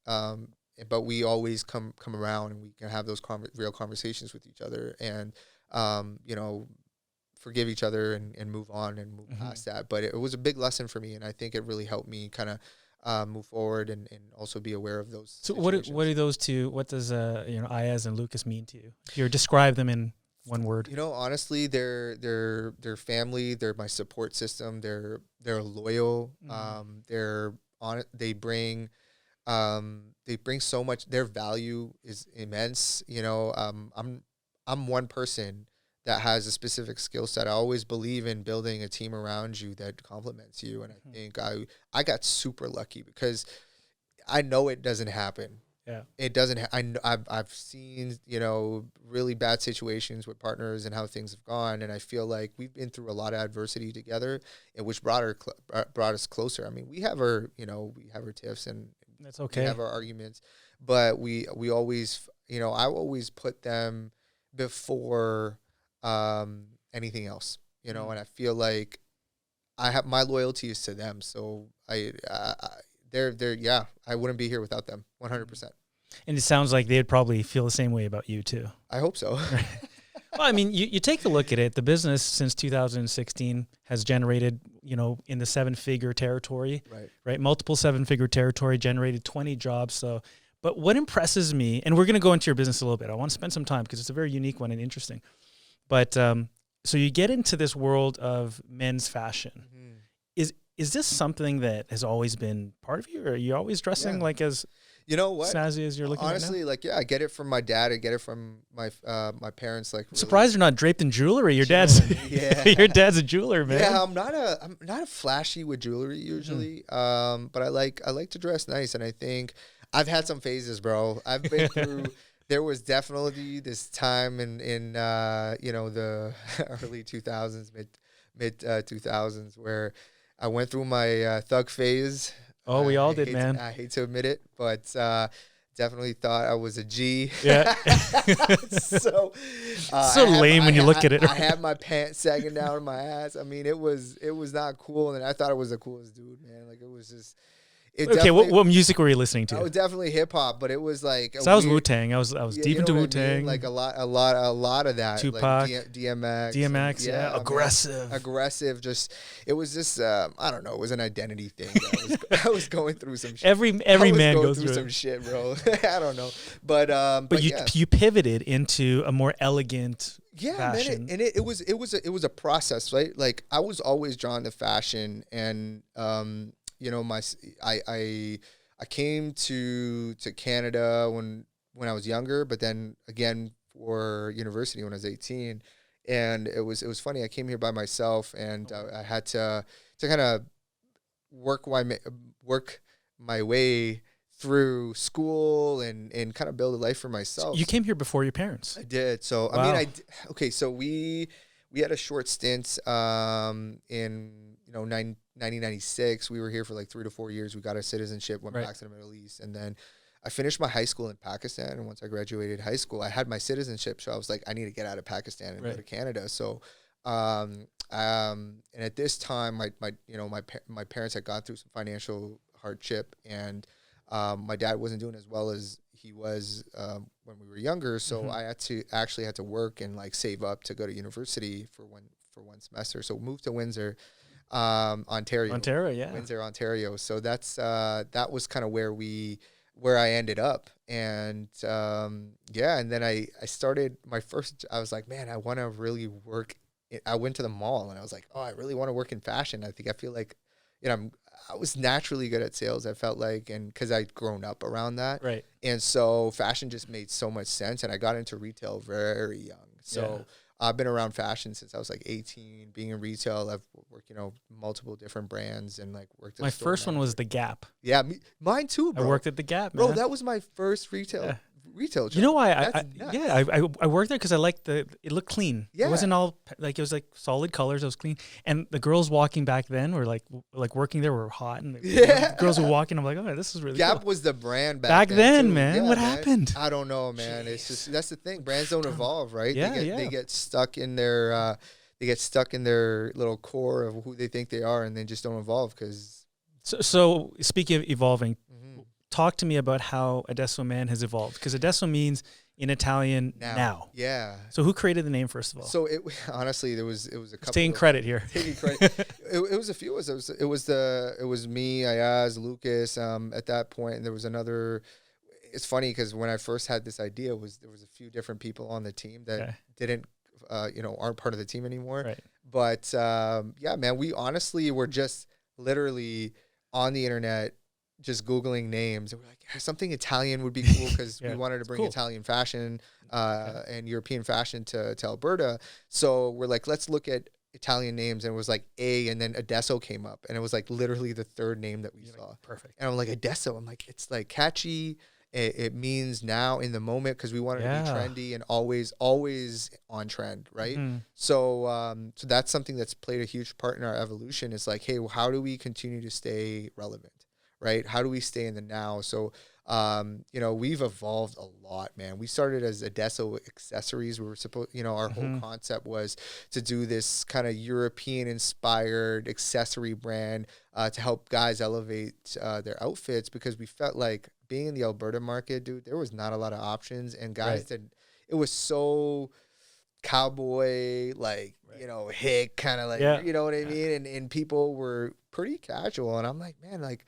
Speaker 2: but we always come around, and we can have those real conversations with each other, and you know, forgive each other and move on and move past that. But it was a big lesson for me, and I think it really helped me kind of move forward and also be aware of those.
Speaker 1: So what are those two? What does you know, Ayaz and Lucas mean to you? If you describe them in one word.
Speaker 2: You know, honestly, they're family. They're my support system. They're loyal. They bring so much. Their value is immense. You know, I'm one person that has a specific skill set. I always believe in building a team around you that complements you. And I think I got super lucky because I know it doesn't happen.
Speaker 1: Yeah,
Speaker 2: it doesn't. I've seen, you know, really bad situations with partners and how things have gone. And I feel like we've been through a lot of adversity together, and which brought us closer. I mean, we have our tiffs, and
Speaker 1: that's okay.
Speaker 2: We have our arguments, but we always, you know, I always put them before anything else, you know. And I feel like I have my loyalty is to them, so they're yeah, I wouldn't be here without them, 100%.
Speaker 1: And it sounds like they'd probably feel the same way about you too.
Speaker 2: I hope so.
Speaker 1: Well, I mean, you take a look at it. The business since 2016 has generated, in the 7-figure territory, right? Multiple 7-figure territory, generated 20 jobs. So, but what impresses me, and we're going to go into your business a little bit. I want to spend some time because it's a very unique one and interesting. But so you get into this world of men's fashion. Mm-hmm. Is this something that has always been part of you, or are you always dressing like as snazzy as you're looking?
Speaker 2: Honestly,
Speaker 1: right now?
Speaker 2: I get it from my dad. I get it from my my parents. Like, really.
Speaker 1: Surprised you're not draped in jewelry. Your dad's your dad's a jeweler, man.
Speaker 2: Yeah, I'm not a flashy with jewelry usually. But I like to dress nice, and I think I've had some phases, bro. I've been through. There was definitely this time in the early 2000s, mid 2000s, where I went through my thug phase.
Speaker 1: Oh, we all did, man.
Speaker 2: I hate to admit it, but definitely thought I was a G.
Speaker 1: Yeah.
Speaker 2: So
Speaker 1: lame when you look at it.
Speaker 2: I had my pants sagging down my ass. I mean, it was not cool, and I thought I was the coolest dude, man. Like, it was just.
Speaker 1: Okay, what music were you listening to?
Speaker 2: I was definitely hip hop, but it was like.
Speaker 1: So I was Wu-Tang. I was deep into Wu-Tang.
Speaker 2: I mean? Like a lot of that.
Speaker 1: Tupac,
Speaker 2: like DMX.
Speaker 1: DMX, yeah, aggressive.
Speaker 2: Aggressive. Just it was just I don't know. It was an identity thing. I was going through some shit.
Speaker 1: Every man goes through
Speaker 2: some shit, bro. I don't know, but
Speaker 1: you pivoted into a more elegant.
Speaker 2: Yeah,
Speaker 1: fashion.
Speaker 2: Man, it was a process, right? Like, I was always drawn to fashion, and I came to Canada when I was younger, but then again for university when I was 18, and it was funny. I came here by myself, and I had to kind of work my way through school and kind of build a life for myself.
Speaker 1: So you came here before your parents.
Speaker 2: I did. So wow. I mean, so we had a short stint in 1996. We were here for like 3 to 4 years. We got our citizenship, went back to the Middle East, and then I finished my high school in Pakistan. And once I graduated high school, I had my citizenship. So I was like, I need to get out of Pakistan and go to Canada. So, and at this time, my parents had gone through some financial hardship, and my dad wasn't doing as well as he was when we were younger. So I had to work and like save up to go to university for one semester. So moved to Windsor. Ontario, yeah. Windsor, Ontario. So that was kind of where I ended up. And and then I started my first. I was like, man, I want to really work. I went to the mall and I was like, oh, I really want to work in fashion. I feel like, I was naturally good at sales. I felt like, and because I'd grown up around that,
Speaker 1: right.
Speaker 2: And so fashion just made so much sense. And I got into retail very young. So. Yeah. I've been around fashion since I was like 18. Being in retail, I've worked, multiple different brands and like worked.
Speaker 1: My first one was The Gap.
Speaker 2: Yeah, mine too, bro.
Speaker 1: I worked at The Gap, man.
Speaker 2: Bro, that was my first retail job.
Speaker 1: You know why? I worked there because I liked it looked clean. Yeah. It wasn't all like, it was like solid colors. It was clean. And the girls walking back then were like working there were hot. And the girls were walking. I'm like, oh, this is really
Speaker 2: Gap
Speaker 1: cool.
Speaker 2: was the brand back
Speaker 1: then,
Speaker 2: too.
Speaker 1: man.
Speaker 2: Yeah,
Speaker 1: what happened?
Speaker 2: I don't know, man. Jeez. It's just, that's the thing. Brands don't evolve, right?
Speaker 1: Yeah,
Speaker 2: They get stuck in their little core of who they think they are, and they just don't evolve because.
Speaker 1: So speaking of evolving, talk to me about how Adesso Man has evolved, because Adesso means in Italian now.
Speaker 2: Yeah.
Speaker 1: So who created the name, first of all?
Speaker 2: So honestly, it was a couple.
Speaker 1: Taking credit here.
Speaker 2: Taking credit. it was a few. It was me, Ayaz, Lucas. At that point, and there was another. It's funny because when I first had this idea, there was a few different people on the team that didn't, aren't part of the team anymore.
Speaker 1: Right.
Speaker 2: But man, we honestly were just literally on the internet, just Googling names, and we're like, something Italian would be cool because we wanted to bring Italian fashion and European fashion to Alberta. So we're like, let's look at Italian names, and it was like A, and then Adesso came up, and it was like literally the third name that we saw.
Speaker 1: Perfect.
Speaker 2: And I'm like, Adesso. I'm like, it's like catchy. It means now in the moment, because we wanted to be trendy and always on trend, right? Mm-hmm. So that's something that's played a huge part in our evolution. Is like, hey, well, how do we continue to stay relevant, right? How do we stay in the now? So, you know, we've evolved a lot, man. We started as Adesso accessories. We were supposed, you know, our whole concept was to do this kind of European inspired accessory brand to help guys elevate their outfits, because we felt like being in the Alberta market, dude, there was not a lot of options, and guys did. It was so cowboy, like, you know, hick kind of like, you know what I mean? And people were pretty casual. And I'm like, man, like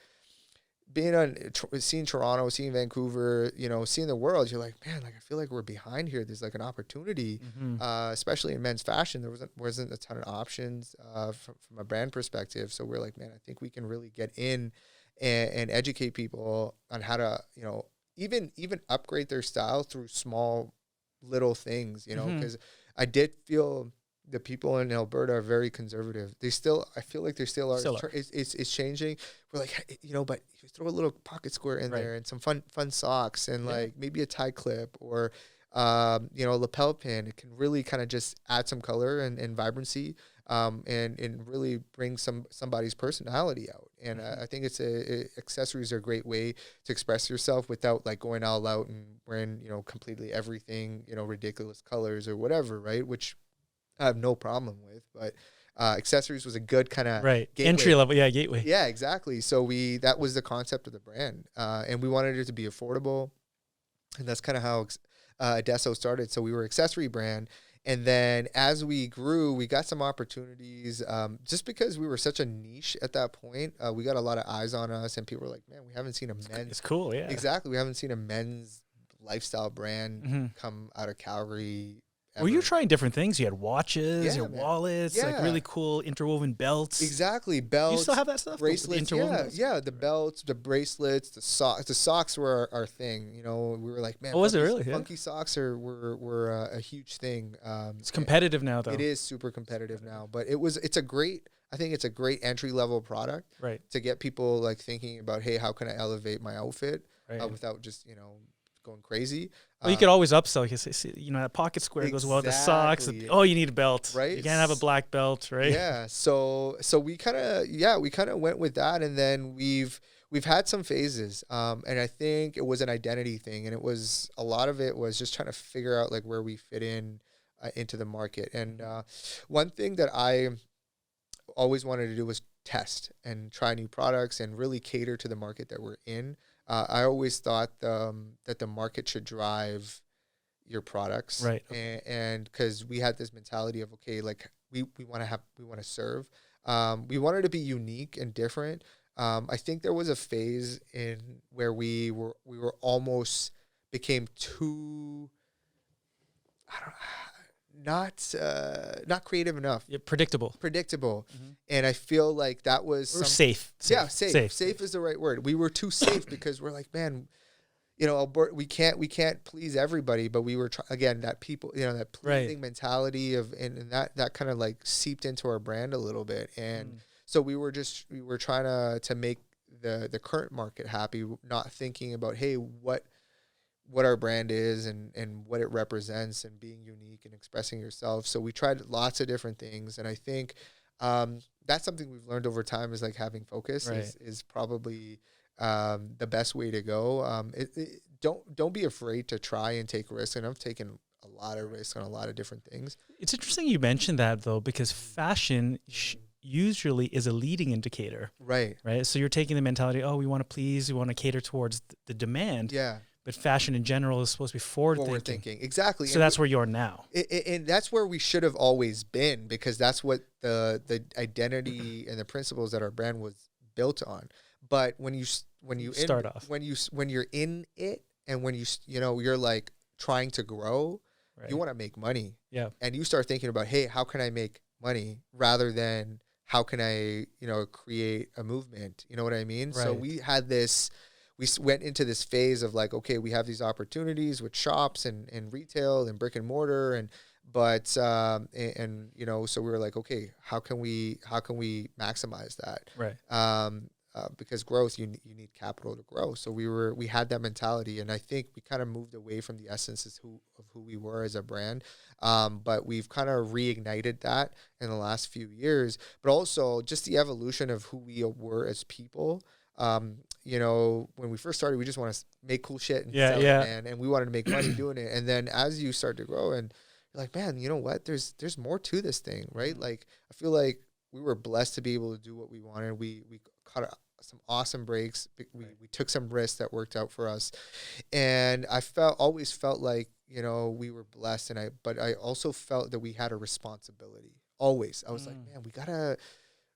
Speaker 2: being on, seeing Toronto, seeing Vancouver, you know, seeing the world, you're like, man, like, I feel like we're behind here. There's like an opportunity, especially in men's fashion. There wasn't a ton of options from a brand perspective. So we're like, man, I think we can really get in and educate people on how to, you know, even upgrade their style through small little things, you know, because I did feel the people in Alberta are very conservative. They still, I feel like they still are. It's changing. We're like, you know, but you throw a little pocket square in there and some fun socks and like maybe a tie clip or, you know, a lapel pin. It can really kind of just add some color and vibrancy, and really bring somebody's personality out. And I think accessories are a great way to express yourself without like going all out and wearing, you know, completely everything, you know, ridiculous colors or whatever, right? Which I have no problem with, but accessories was a good kind of
Speaker 1: entry level, gateway.
Speaker 2: Yeah, exactly. So that was the concept of the brand, and we wanted it to be affordable, and that's kind of how Adesso started. So we were an accessory brand, and then as we grew, we got some opportunities. Just because we were such a niche at that point, we got a lot of eyes on us, and people were like, "Man, we haven't seen a men's."
Speaker 1: It's cool, yeah.
Speaker 2: Exactly, we haven't seen a men's lifestyle brand come out of Calgary.
Speaker 1: Well, you were trying different things. You had watches, your wallets, like really cool interwoven belts.
Speaker 2: Exactly, belts.
Speaker 1: You still have that stuff?
Speaker 2: Bracelets, the belts, the bracelets, the socks. The socks were our thing. You know, we were like, man,
Speaker 1: was it really?
Speaker 2: Funky socks were a huge thing.
Speaker 1: It's competitive now, though.
Speaker 2: It is super competitive now, but it's a great entry level product,
Speaker 1: right?
Speaker 2: To get people like thinking about, hey, how can I elevate my outfit without just, you know, going crazy.
Speaker 1: Well, you could always upsell. You could say, you know, that pocket square goes well with the socks. Oh, you need a belt, right? You can't have a black belt, right?
Speaker 2: Yeah. So we kind of went with that, and then we've had some phases, and I think it was an identity thing, and a lot of it was just trying to figure out like where we fit in into the market. And one thing that I always wanted to do was test and try new products and really cater to the market that we're in. I always thought that the market should drive your products,
Speaker 1: right?
Speaker 2: And because we had this mentality of, okay, like we want to serve. We wanted to be unique and different. I think there was a phase in where we were almost became too, not creative enough.
Speaker 1: Predictable.
Speaker 2: And I feel like that was
Speaker 1: safe.
Speaker 2: Yeah, safe is the right word. We were too safe because we're like, man, you know, Alberta, we can't please everybody, but we were again, that people, you know, that pleasing mentality of, and that kind of like seeped into our brand a little bit. And so we were trying to make the current market happy, not thinking about, hey, what our brand is and what it represents and being unique and expressing yourself. So we tried lots of different things. And I think that's something we've learned over time, is like having focus is probably the best way to go. Don't be afraid to try and take risks. And I've taken a lot of risks on a lot of different things.
Speaker 1: It's interesting you mentioned that, though, because fashion usually is a leading indicator. Right. So you're taking the mentality, we want to please, we want to cater towards the demand. Yeah. But fashion in general is supposed to be forward thinking.
Speaker 2: Exactly.
Speaker 1: So that's where you are now.
Speaker 2: And that's where we should have always been, because that's what the identity and the principles that our brand was built on. But when you're in it, and when you're like trying to grow, you want to make money. Yeah. And you start thinking about, hey, how can I make money, rather than how can I, you know, create a movement? You know what I mean? Right. So we went into this phase of like, okay, we have these opportunities with shops and retail and brick and mortar, but you know, so we were like, okay, how can we maximize that? Right. Because growth, you need capital to grow. So we had that mentality, and I think we kind of moved away from the essence of who we were as a brand. But we've kind of reignited that in the last few years, but also just the evolution of who we were as people. you know, when we first started, we just want to make cool shit and
Speaker 1: Yeah,
Speaker 2: sell
Speaker 1: yeah.
Speaker 2: it, man. And we wanted to make money doing it. And then as you start to grow and you're like, man, you know what? There's more to this thing, right? Like, I feel like we were blessed to be able to do what we wanted. We caught some awesome breaks. We took some risks that worked out for us. And I always felt like, you know, we were blessed. But I also felt that we had a responsibility. Always. I was like, man,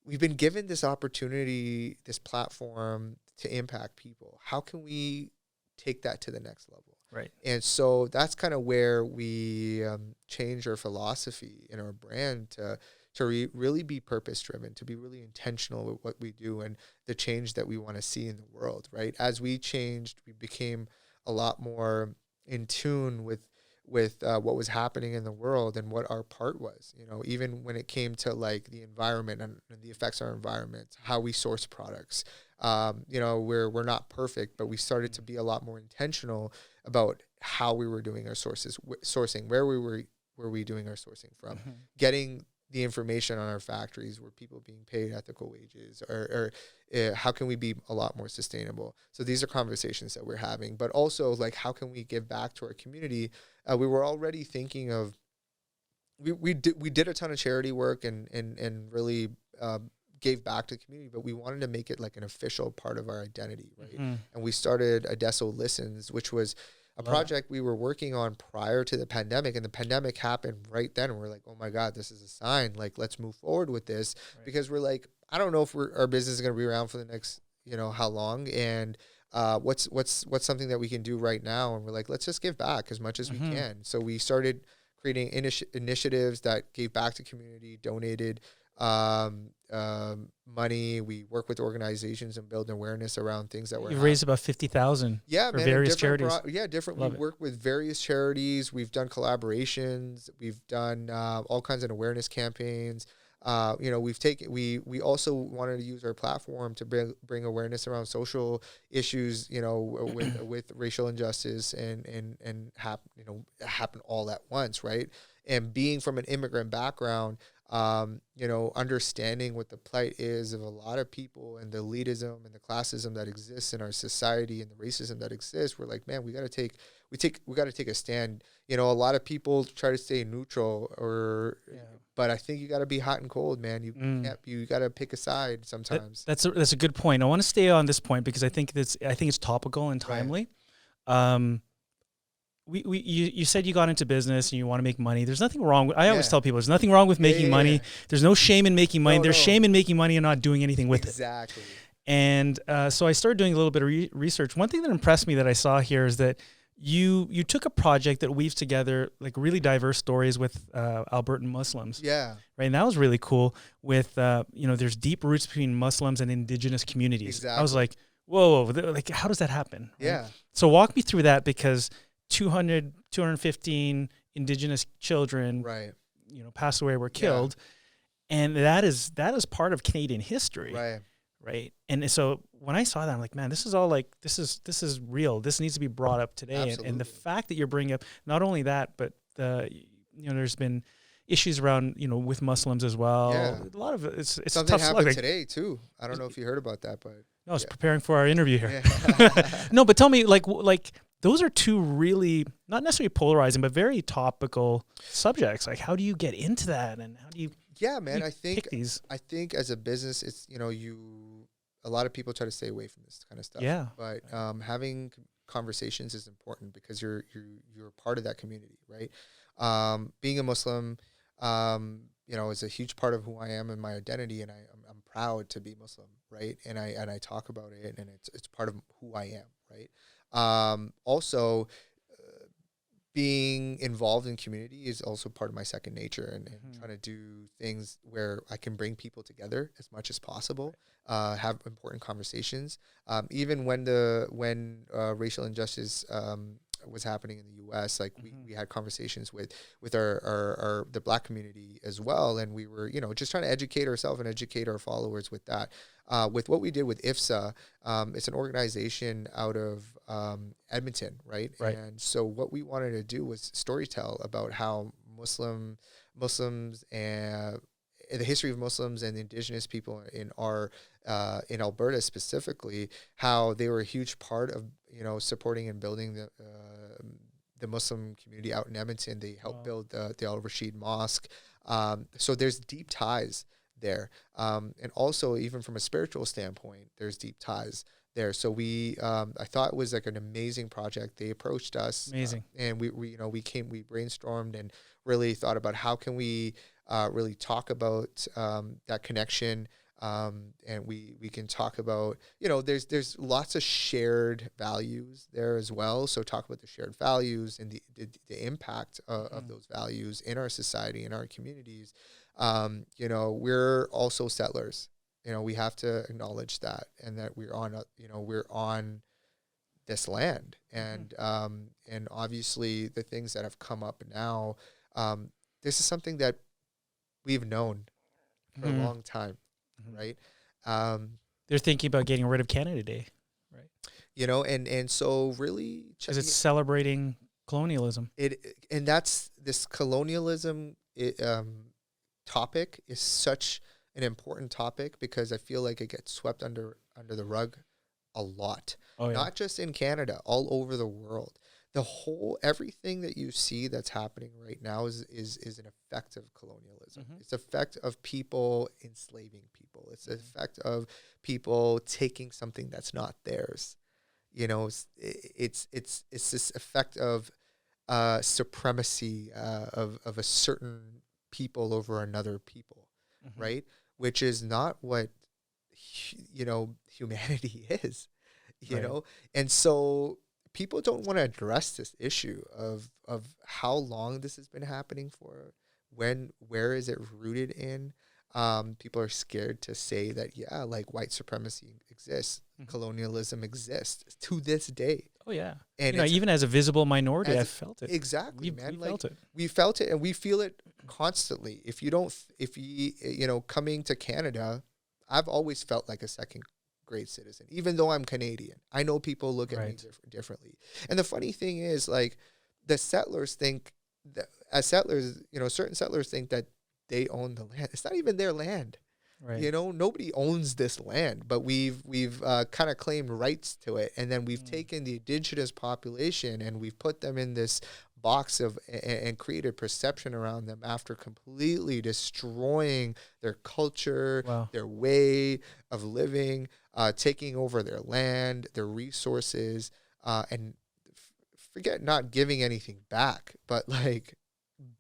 Speaker 2: we've been given this opportunity, this platform to impact people. How can we take that to the next level?
Speaker 1: Right.
Speaker 2: And so that's kind of where we change our philosophy and our brand to really be purpose-driven, to be really intentional with what we do and the change that we want to see in the world, right? As we changed, we became a lot more in tune with what was happening in the world and what our part was, you know, even when it came to like the environment and the effects on our environment, how we source products. You know, we're not perfect, but we started to be a lot more intentional about how we were doing our sourcing, where were we doing our sourcing from, getting the information on our factories, were people being paid ethical wages, or how can we be a lot more sustainable? So these are conversations that we're having, but also like, how can we give back to our community? We were already thinking of, we did a ton of charity work and really gave back to the community, but we wanted to make it like an official part of our identity, right? And we started Adesso Listens, which was a project we were working on prior to the pandemic, and the pandemic happened right then. And we're like, oh my God, this is a sign. Like, let's move forward with this, because we're like, I don't know if our business is going to be around for the next, you know, how long. And what's something that we can do right now? And we're like, let's just give back as much as we can. So we started creating initiatives that gave back to community, donated money. We work with organizations and build awareness around things that
Speaker 1: You've raised about 50,000 for various charities.
Speaker 2: We work with various charities. We've done collaborations. We've done all kinds of awareness campaigns. You know, we also wanted to use our platform to bring awareness around social issues, you know, with racial injustice and happen all at once, right? And being from an immigrant background, you know, understanding what the plight is of a lot of people and the elitism and the classism that exists in our society and the racism that exists, we're like, man, we got to take a stand. You know, a lot of people try to stay neutral, but I think you got to be hot and cold, man. You got to pick a side sometimes.
Speaker 1: That's a good point. I want to stay on this point because I think it's topical and timely. Right. You said you got into business and you want to make money. There's nothing wrong. I always tell people there's nothing wrong with making money. There's no shame in making money. There's shame in making money and not doing anything with it.
Speaker 2: Exactly.
Speaker 1: And so I started doing a little bit of research. One thing that impressed me that I saw here is that you took a project that weaves together like really diverse stories with Albertan Muslims. Yeah. Right. And that was really cool with, you know, there's deep roots between Muslims and indigenous communities. Exactly. I was like, whoa, like how does that happen? Right? Yeah. So walk me through that, because 215 indigenous children, you know, passed away, were killed. Yeah. And that is part of Canadian history. Right. And so when I saw that, I'm like, man, this is all like, this is real. This needs to be brought up today. And the fact that you're bringing up not only that, but you know, there's been issues around, you know, with Muslims as well. Yeah. A lot of it's
Speaker 2: something
Speaker 1: tough
Speaker 2: happened
Speaker 1: slug.
Speaker 2: Today too. I don't know if you heard about that, but
Speaker 1: no, I was preparing for our interview here. Yeah. No, but tell me, like those are two really not necessarily polarizing, but very topical subjects. Like, how do you get into that, and how do you?
Speaker 2: Yeah, man. I think as a business, it's, you know, a lot of people try to stay away from this kind of stuff. Yeah. But having conversations is important because you're part of that community, right? Being a Muslim, you know, is a huge part of who I am and my identity, and I'm proud to be Muslim, right? And I talk about it, and it's part of who I am, right? Also, being involved in community is also part of my second nature, and trying to do things where I can bring people together as much as possible, have important conversations. Even when racial injustice was happening in the U.S., like we had conversations with the Black community as well, and we were, you know, just trying to educate ourselves and educate our followers with that. With what we did with IFSA, it's an organization out of Edmonton, right? And so what we wanted to do was storytell about how Muslims and the history of Muslims and Indigenous people in Alberta specifically, how they were a huge part of supporting and building the Muslim community out in Edmonton. They helped build the Al Rashid Mosque. So there's deep ties there, and also even from a spiritual standpoint, there's deep ties there. So I thought it was like an amazing project. They approached us, and we brainstormed and really thought about how can we really talk about that connection. And we can talk about, there's lots of shared values there as well. So talk about the shared values and the impact of those values in our society, in our communities. We're also settlers. We have to acknowledge that, and that we're on this land, and obviously the things that have come up now, this is something that we've known for a long time. Right.
Speaker 1: They're thinking about getting rid of Canada Day, right?
Speaker 2: And so really,
Speaker 1: because it's celebrating colonialism.
Speaker 2: And that's this colonialism topic is such an important topic, because I feel like it gets swept under the rug a lot. Oh, yeah. Not just in Canada, all over the world. Everything that you see that's happening right now is an effect of colonialism. It's an effect of people enslaving people. It's an effect of people taking something that's not theirs. It's this effect of supremacy of a certain people over another people, right? Which is not what humanity is, and so people don't want to address this issue of how long this has been happening for, where is it rooted in. People are scared to say that, like white supremacy exists, colonialism exists to this day.
Speaker 1: Oh yeah. And even as a visible minority, I felt it.
Speaker 2: Exactly, man.
Speaker 1: We felt it.
Speaker 2: We felt it, and we feel it constantly. If you coming to Canada, I've always felt like a second grade citizen, even though I'm Canadian. I know people look at me differently. And the funny thing is, like, the settlers think that, as settlers, certain settlers think that they own the land. It's not even their land. Right. Nobody owns this land, but we've kind of claimed rights to it. And then we've taken the Indigenous population and we've put them in this box and created perception around them after completely destroying their culture, their way of living, taking over their land, their resources, and forget not giving anything back, but like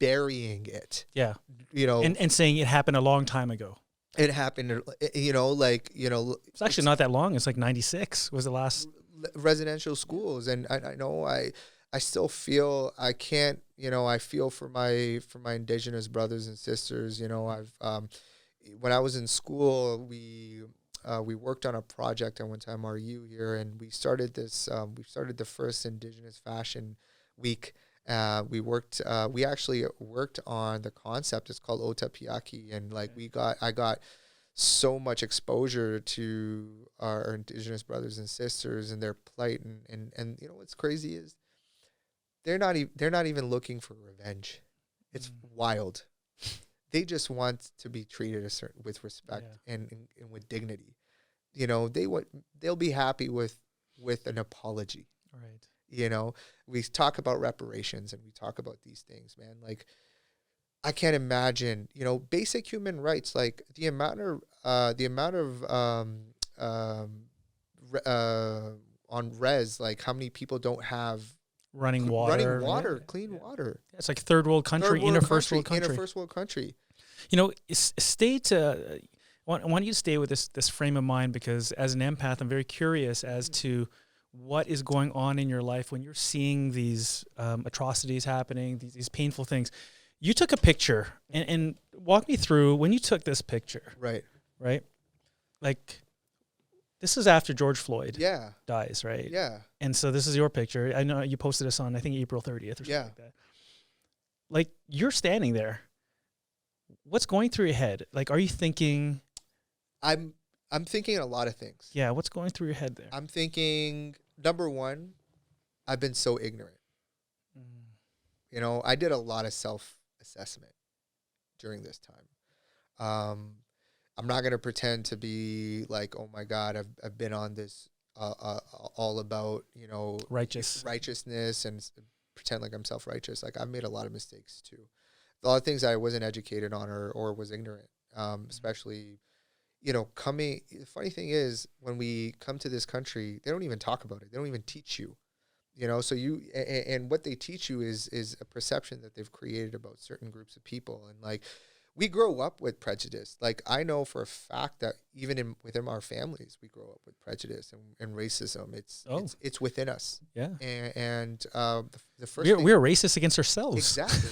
Speaker 2: burying it.
Speaker 1: Yeah. And saying it happened a long time ago.
Speaker 2: It happened,
Speaker 1: it's actually not that long. It's like 96 was the last
Speaker 2: residential schools. And I know I still feel I can't, I feel for my Indigenous brothers and sisters. I've when I was in school, we worked on a project at one time, RU here, and we started this. We started the first Indigenous Fashion Week. We actually worked on the concept. It's called Otapiaki, and I got so much exposure to our Indigenous brothers and sisters and their plight, and what's crazy is they're not even looking for revenge. It's wild. They just want to be treated with respect and with dignity. They'll be happy with an apology.
Speaker 1: Right.
Speaker 2: We talk about reparations and we talk about these things, man. Like, I can't imagine, basic human rights, like the amount of on res, like how many people don't have
Speaker 1: running water,
Speaker 2: clean water.
Speaker 1: It's like third world country, in a first world country. I want you to stay with this frame of mind, because as an empath, I'm very curious as to what is going on in your life when you're seeing these atrocities happening, these painful things. You took a picture, and walk me through when you took this picture.
Speaker 2: Right.
Speaker 1: Like, this is after George Floyd dies, right?
Speaker 2: Yeah.
Speaker 1: And so this is your picture. I know you posted this on, I think, April 30th or something like that. Like, you're standing there. What's going through your head? Like, are you thinking...
Speaker 2: I'm thinking a lot of things.
Speaker 1: Yeah, what's going through your head there?
Speaker 2: I'm thinking, number one, I've been so ignorant. I did a lot of self-assessment during this time. I'm not going to pretend to be like, oh my God, I've been on this all about, righteousness and pretend like I'm self-righteous. Like I've made a lot of mistakes too. A lot of things I wasn't educated on or was ignorant, especially, the funny thing is when we come to this country, they don't even talk about it. They don't even teach you, so and what they teach you is a perception that they've created about certain groups of people. And like, we grow up with prejudice. Like I know for a fact that even within our families, we grow up with prejudice and racism. It's within us.
Speaker 1: Yeah.
Speaker 2: And the first
Speaker 1: we're racist against ourselves.
Speaker 2: Exactly.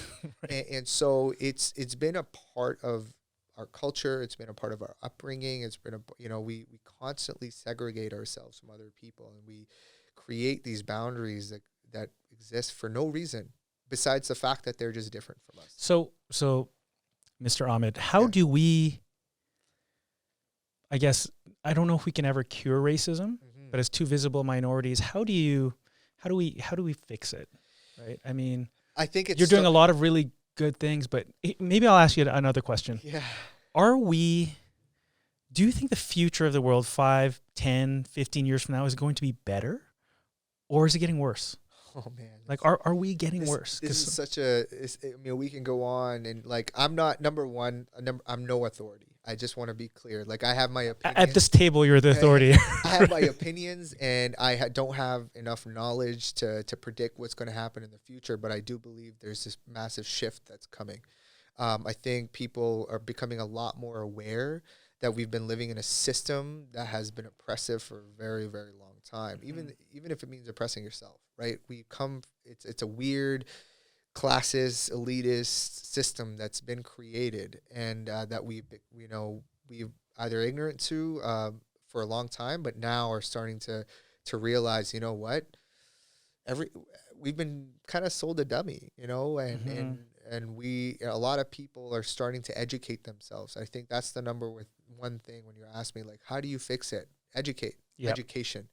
Speaker 1: Right.
Speaker 2: and so it's been a part of our culture. It's been a part of our upbringing. It's been we constantly segregate ourselves from other people, and we create these boundaries that exist for no reason besides the fact that they're just different from us.
Speaker 1: So Mr. Ahmed, how do we, I guess, I don't know if we can ever cure racism, but as two visible minorities, how do we fix it? Right? I mean,
Speaker 2: I think
Speaker 1: you're doing a lot of really good things, but maybe I'll ask you another question.
Speaker 2: Yeah.
Speaker 1: Do you think the future of the world 5, 10, 15 years from now is going to be better, or is it getting worse?
Speaker 2: Oh man!
Speaker 1: Like, are we getting worse?
Speaker 2: This is such a. We can go on and like, I'm not number one. I'm no authority. I just want to be clear. Like, I have my opinions.
Speaker 1: At this table, you're the authority.
Speaker 2: I have my opinions, and I don't have enough knowledge to predict what's going to happen in the future. But I do believe there's this massive shift that's coming. I think people are becoming a lot more aware that we've been living in a system that has been oppressive for a very, very long time. Even if it means oppressing yourself, right? It's a weird, classist, elitist system that's been created, and that we've either ignorant to for a long time, but now are starting to realize, what, we've been kind of sold a dummy, and a lot of people are starting to educate themselves. I think that's the number one thing when you ask me, like, how do you fix it? Education,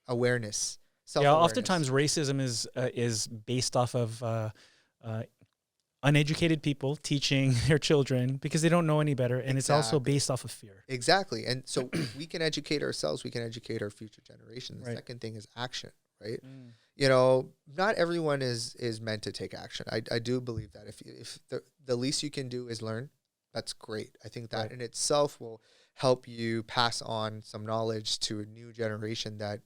Speaker 2: awareness, self-awareness.
Speaker 1: Yeah, oftentimes racism is based off of uneducated people teaching their children because they don't know any better, and it's also based off of fear.
Speaker 2: Exactly, and so we can educate ourselves, we can educate our future generation. The second thing is action, right? Not everyone is meant to take action. I do believe that if the least you can do is learn, that's great. I think that in itself will help you pass on some knowledge to a new generation that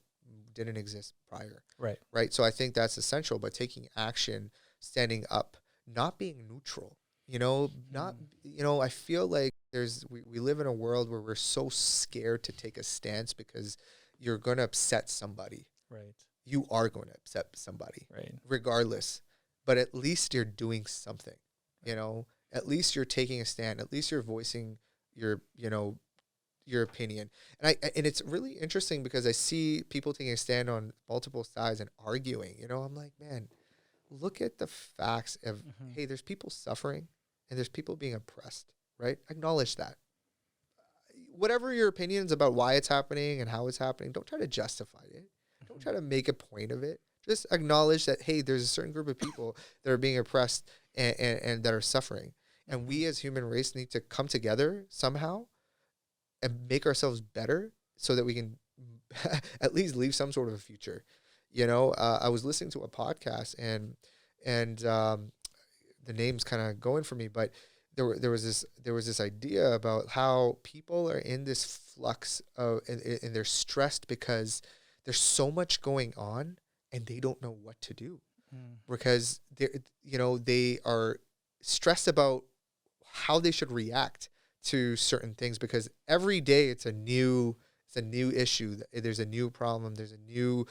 Speaker 2: didn't exist prior. Right. So I think that's essential, but taking action, standing up, not being neutral, I feel like we live in a world where we're so scared to take a stance because you're going to upset somebody.
Speaker 1: Right.
Speaker 2: You are going to upset somebody.
Speaker 1: Right.
Speaker 2: Regardless. But at least you're doing something, at least you're taking a stand. At least you're voicing your opinion. And it's really interesting because I see people taking a stand on multiple sides and arguing. I'm like, man, look at the facts of, hey, there's people suffering and there's people being oppressed, right? Acknowledge that. Whatever your opinions about why it's happening and how it's happening, don't try to justify it. Don't try to make a point of it. Just acknowledge that, hey, there's a certain group of people that are being oppressed and that are suffering. And we as human race need to come together somehow and make ourselves better so that we can at least leave some sort of a future. I was listening to a podcast and the name's kind of going for me, but there was this idea about how people are in this flux of and they're stressed because there's so much going on and they don't know what to do because they are stressed about how they should react to certain things because every day it's a new issue. There's a new problem. There's a new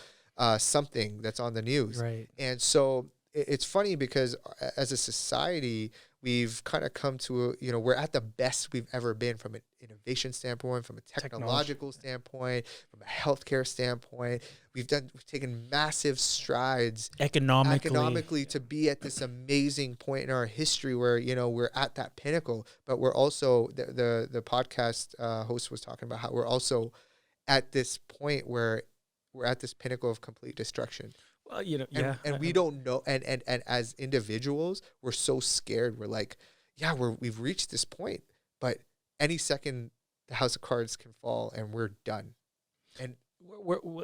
Speaker 2: something that's on the news.
Speaker 1: Right.
Speaker 2: And so it's funny because as a society, we've kind of come to we're at the best we've ever been from an innovation standpoint, from a technological standpoint, from a healthcare standpoint. We've taken massive strides economically to be at this amazing point in our history where we're at that pinnacle. But we're also the podcast host was talking about how we're also at this point where we're at this pinnacle of complete destruction.
Speaker 1: Well,
Speaker 2: and we don't know, and as individuals, we're so scared. We're like, we've reached this point, but
Speaker 3: any second the house of cards can fall and we're done. And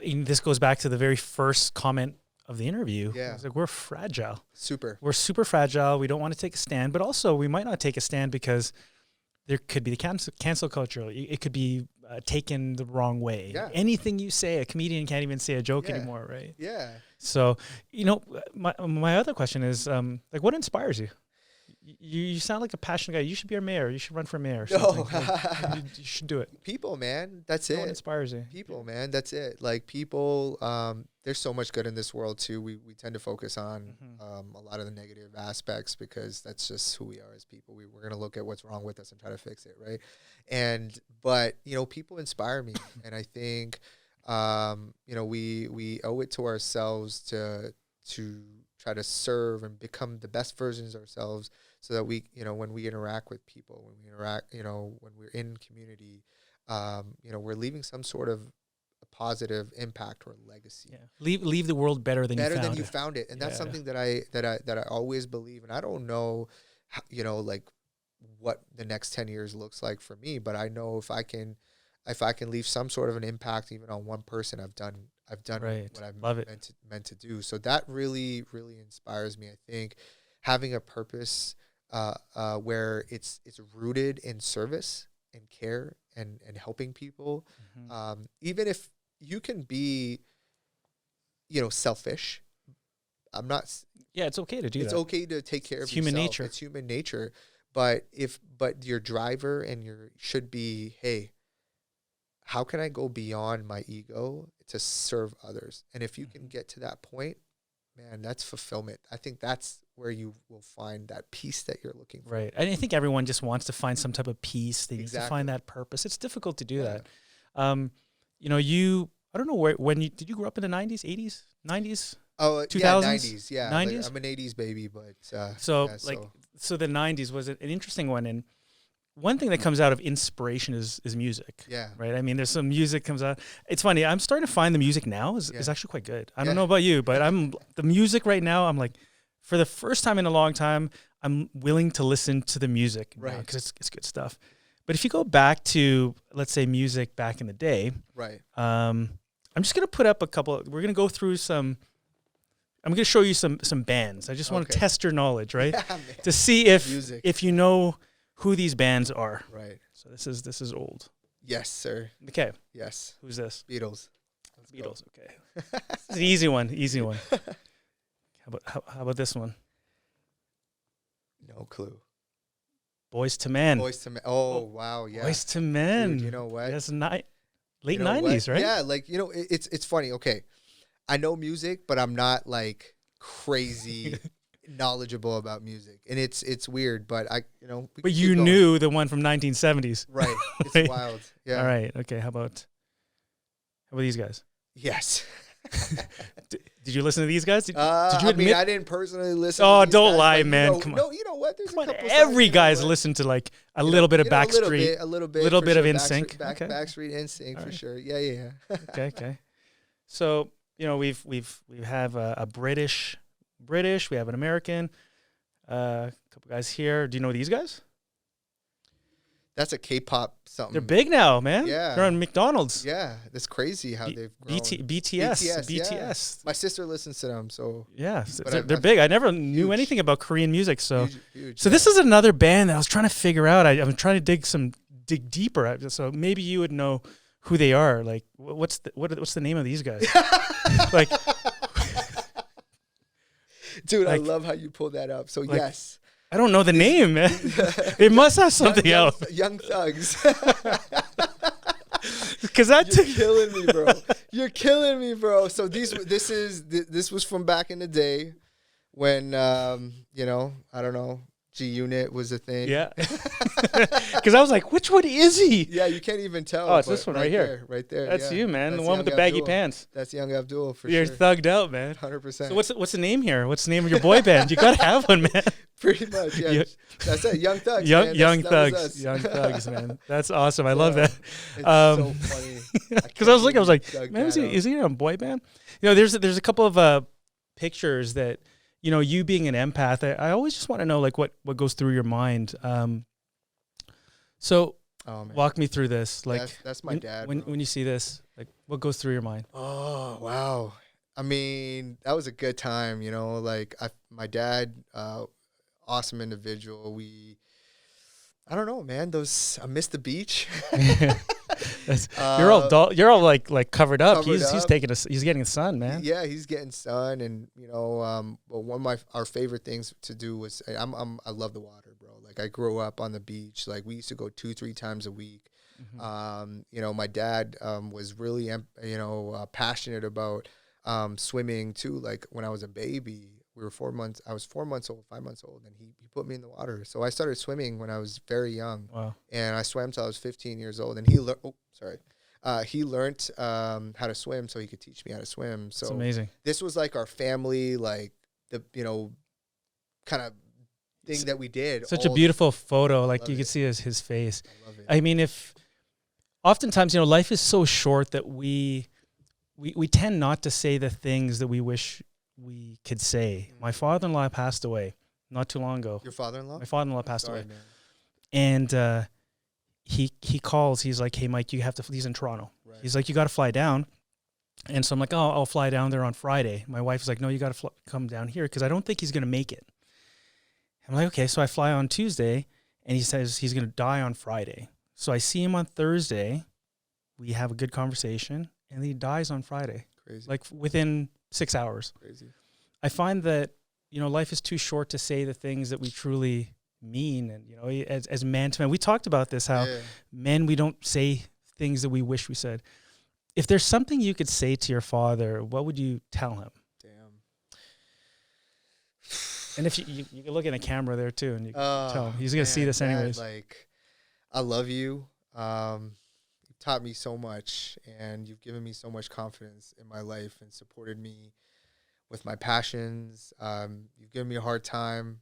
Speaker 1: and this goes back to the very first comment of the interview.
Speaker 3: Yeah.
Speaker 1: It's like, we're fragile.
Speaker 3: we're
Speaker 1: super fragile. We don't want to take a stand, but also we might not take a stand because there could be the cancel culture. It could be taken the wrong way.
Speaker 3: Yeah.
Speaker 1: Anything you say, a comedian can't even say a joke
Speaker 3: Yeah.
Speaker 1: anymore, right?
Speaker 3: Yeah.
Speaker 1: So, my other question is, like, what inspires you? You sound like a passionate guy. You should be our mayor. You should run for mayor. Or
Speaker 3: No.
Speaker 1: something. Like, you should do it.
Speaker 3: People, man. That's
Speaker 1: What
Speaker 3: it.
Speaker 1: inspires you?
Speaker 3: People, man. That's it. Like people, there's so much good in this world too. We tend to focus on a lot of the negative aspects because that's just who we are as people. We're going to look at what's wrong with us and try to fix it, right? But people inspire me. And I think, we owe it to ourselves to try to serve and become the best versions of ourselves so that we, when we interact with people, when we're in community, we're leaving some sort of a positive impact or legacy.
Speaker 1: Yeah. Leave the world better than
Speaker 3: you found it. And that's something that I always believe. And I don't know, like what the next 10 years looks like for me, but I know if I can leave some sort of an impact even on one person, I've done
Speaker 1: right.
Speaker 3: what I've
Speaker 1: Love
Speaker 3: meant to do. So that really, really inspires me. I think having a purpose where it's rooted in service and care and helping people, even if you can be, selfish. I'm not.
Speaker 1: Yeah, it's okay to do that.
Speaker 3: It's okay to take care of yourself.
Speaker 1: Human nature.
Speaker 3: It's human nature. But your driver and should be, hey, how can I go beyond my ego to serve others? And if you can get to that point, man, that's fulfillment. I think that's where you will find that peace that you're looking for.
Speaker 1: Right. And I think everyone just wants to find some type of peace. They need to find that purpose. It's difficult to do that. I don't know did you grow up in the 90s, 80s, 90s?
Speaker 3: Oh,
Speaker 1: 2000s?
Speaker 3: yeah, 90s. Yeah.
Speaker 1: 90s?
Speaker 3: Like, I'm an 80s baby, but
Speaker 1: so the 90s was an interesting one. And one thing that comes out of inspiration is music.
Speaker 3: Yeah.
Speaker 1: Right. I mean, there's some music comes out. It's funny. I'm starting to find the music now is actually quite good. I don't know about you, but the music right now, I'm like, for the first time in a long time, I'm willing to listen to the music because it's good stuff. But if you go back to, let's say, music back in the day,
Speaker 3: right.
Speaker 1: I'm just going to put up a couple. We're going to go through some. I'm going to show you some bands. I just want to test your knowledge, right?
Speaker 3: Yeah,
Speaker 1: to see if you know who these bands are.
Speaker 3: Right.
Speaker 1: So this is old.
Speaker 3: Yes, sir.
Speaker 1: Okay.
Speaker 3: Yes.
Speaker 1: Who's this?
Speaker 3: Beatles.
Speaker 1: Beatles. Okay. This is an easy one. Easy one. How about this one?
Speaker 3: No clue.
Speaker 1: Boys to Men.
Speaker 3: Boys to Men. Oh, wow. Yeah.
Speaker 1: Boys to Men.
Speaker 3: Dude, you know what?
Speaker 1: That's late 90s, right?
Speaker 3: Yeah. Like, it's funny. Okay. I know music, but I'm not like crazy knowledgeable about music. And it's weird, but
Speaker 1: But you knew the one from 1970s.
Speaker 3: Right. It's wild. Yeah.
Speaker 1: All right. Okay. How about these guys?
Speaker 3: Yes.
Speaker 1: Did you listen to these guys? Did you
Speaker 3: admit? I didn't personally listen.
Speaker 1: Oh,
Speaker 3: to these
Speaker 1: don't
Speaker 3: guys,
Speaker 1: lie, man. Come on.
Speaker 3: No, you know what? There's
Speaker 1: Come
Speaker 3: a
Speaker 1: on.
Speaker 3: couple
Speaker 1: Every
Speaker 3: songs,
Speaker 1: guy's listened to like a little bit of Backstreet,
Speaker 3: a little bit
Speaker 1: of
Speaker 3: sure.
Speaker 1: NSYNC.
Speaker 3: Backstreet, NSYNC for sure. Yeah.
Speaker 1: Okay. So we have a British. We have an American. A couple guys here. Do you know these guys?
Speaker 3: That's a K-pop something.
Speaker 1: They're big now, man.
Speaker 3: Yeah.
Speaker 1: They're on McDonald's.
Speaker 3: Yeah, that's crazy how they've grown.
Speaker 1: BTS.
Speaker 3: Yeah. My sister listens to them, so
Speaker 1: yeah, they're big. I never knew
Speaker 3: huge.
Speaker 1: anything about Korean music, so
Speaker 3: huge,
Speaker 1: so this is another band that I was trying to figure out. I'm trying to dig deeper. So maybe you would know who they are. Like, what's the name of these guys? Like,
Speaker 3: dude, I love how you pull that up. So yes.
Speaker 1: I don't know the name, man. They must have something else.
Speaker 3: Young Thugs.
Speaker 1: Because
Speaker 3: You're killing me, bro. You're killing me, bro. So this was from back in the day when I don't know, G-Unit was a thing.
Speaker 1: Yeah. Because I was like, which one is he?
Speaker 3: Yeah, you can't even tell.
Speaker 1: Oh, it's this one right here.
Speaker 3: Right there.
Speaker 1: That's you, man.
Speaker 3: That's
Speaker 1: the one with the baggy pants.
Speaker 3: That's Young Abdul for
Speaker 1: You're
Speaker 3: sure.
Speaker 1: thugged out, man.
Speaker 3: 100%.
Speaker 1: So what's the name here? What's the name of your boy band? You gotta have one, man.
Speaker 3: Pretty much, yeah. That's it. Young Thugs.
Speaker 1: Young
Speaker 3: That
Speaker 1: Thugs.
Speaker 3: was us.
Speaker 1: Young Thugs, man. That's awesome. I love that.
Speaker 3: It's so funny.
Speaker 1: Because I was like, man, is he in a boy band? There's a couple of pictures that, you being an empath, I always just want to know like what goes through your mind. So
Speaker 2: Oh man,
Speaker 1: Walk me through this. Like
Speaker 2: that's my dad.
Speaker 1: When
Speaker 2: Bro.
Speaker 1: when you see this, like what goes through your mind?
Speaker 2: Oh wow. I mean, that was a good time, like my dad, awesome individual. I don't know, man, I miss the beach.
Speaker 1: You're all like covered up.
Speaker 2: Covered
Speaker 1: He's
Speaker 2: up.
Speaker 1: he's getting the sun, man.
Speaker 2: Yeah, he's getting sun, and but one of our favorite things to do was I love the water, bro. Like I grew up on the beach. Like we used to go 2-3 times a week. My dad was really passionate about swimming too. Like when I was a baby, I was 4 months old, 5 months old, and he put me in the water. So I started swimming when I was very young.
Speaker 1: Wow.
Speaker 2: And I swam till I was 15 years old, and he learned how to swim so he could teach me how to swim. So
Speaker 1: it's amazing.
Speaker 2: This was like our family, like the kind of thing that we did.
Speaker 1: Such a beautiful photo. Like you could see his face.
Speaker 2: I love it.
Speaker 1: I mean, oftentimes, life is so short that we tend not to say the things that we wish we could say. My father-in-law passed away not too long ago.
Speaker 2: Your father-in-law?
Speaker 1: My father-in-law passed
Speaker 2: Sorry,
Speaker 1: away.
Speaker 2: man.
Speaker 1: And he calls. He's like, hey, Mike, you have to. He's in Toronto.
Speaker 2: Right.
Speaker 1: He's like, you got to fly down. And so I'm like, oh, I'll fly down there on Friday. My wife's like, no, you got to come down here because I don't think he's going to make it. I'm like, okay. So I fly on Tuesday, and he says he's going to die on Friday. So I see him on Thursday. We have a good conversation, and he dies on Friday.
Speaker 2: Crazy.
Speaker 1: Like within 6 hours.
Speaker 2: Crazy.
Speaker 1: I find that, life is too short to say the things that we truly mean. And, as man to man, we talked about this, how men, we don't say things that we wish we said. If there's something you could say to your father, what would you tell him?
Speaker 2: Damn.
Speaker 1: And if you can look in the camera there too, and you can tell him. He's going to see this anyways.
Speaker 2: Like, I love you. You've taught me so much, and you've given me so much confidence in my life and supported me with my passions. You've given me a hard time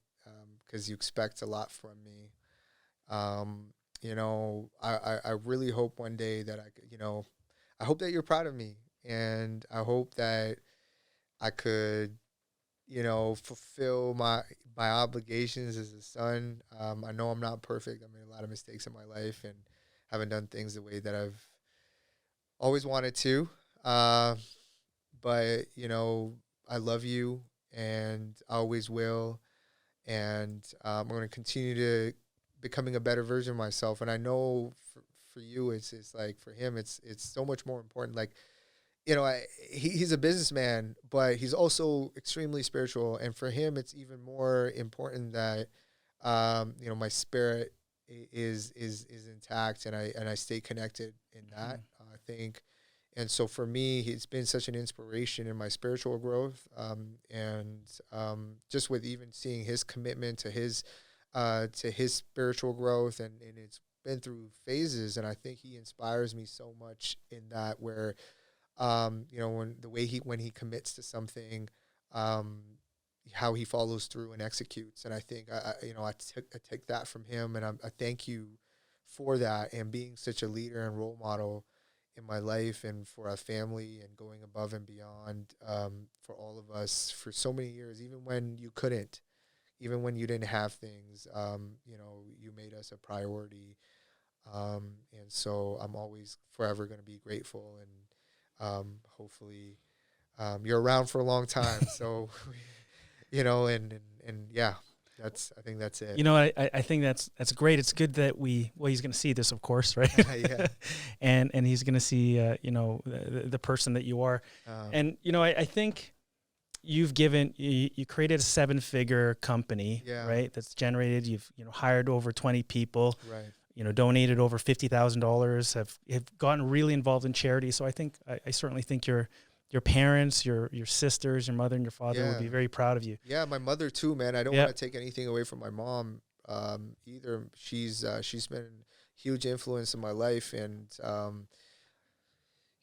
Speaker 2: because you expect a lot from me. I really hope one day that I hope that you're proud of me, and I hope that I could, fulfill my obligations as a son. I know I'm not perfect. I made a lot of mistakes in my life and haven't done things the way that I've always wanted to. But, I love you, and I always will. And I'm going to continue to becoming a better version of myself. And I know for you, it's like for him, it's so much more important. Like, he's a businessman, but he's also extremely spiritual. And for him, it's even more important that, my spirit is intact, and I stay connected in that. I think. And so for me, he's been such an inspiration in my spiritual growth, and just with even seeing his commitment to his spiritual growth, and it's been through phases, and I think he inspires me so much in that where, when he commits to something, how he follows through and executes, and I think I take that from him, and I thank you for that and being such a leader and role model in my life and for our family, and going above and beyond for all of us for so many years, even when you couldn't, even when you didn't have things, you made us a priority. And so I'm always forever going to be grateful, and hopefully you're around for a long time. So, and yeah. I think that's it.
Speaker 1: I think that's great. It's good that he's going to see this, of course, right?
Speaker 2: Yeah.
Speaker 1: and he's going to see, the person that you are. And, I think you created a 7-figure company, right? That's generated, you've, hired over 20 people,
Speaker 2: right?
Speaker 1: Donated over $50,000, have gotten really involved in charity. So I think, I certainly think your parents, your sisters, your mother and your father would be very proud of you.
Speaker 2: Yeah, my mother too, man. I don't want to take anything away from my mom either. She's been a huge influence in my life, and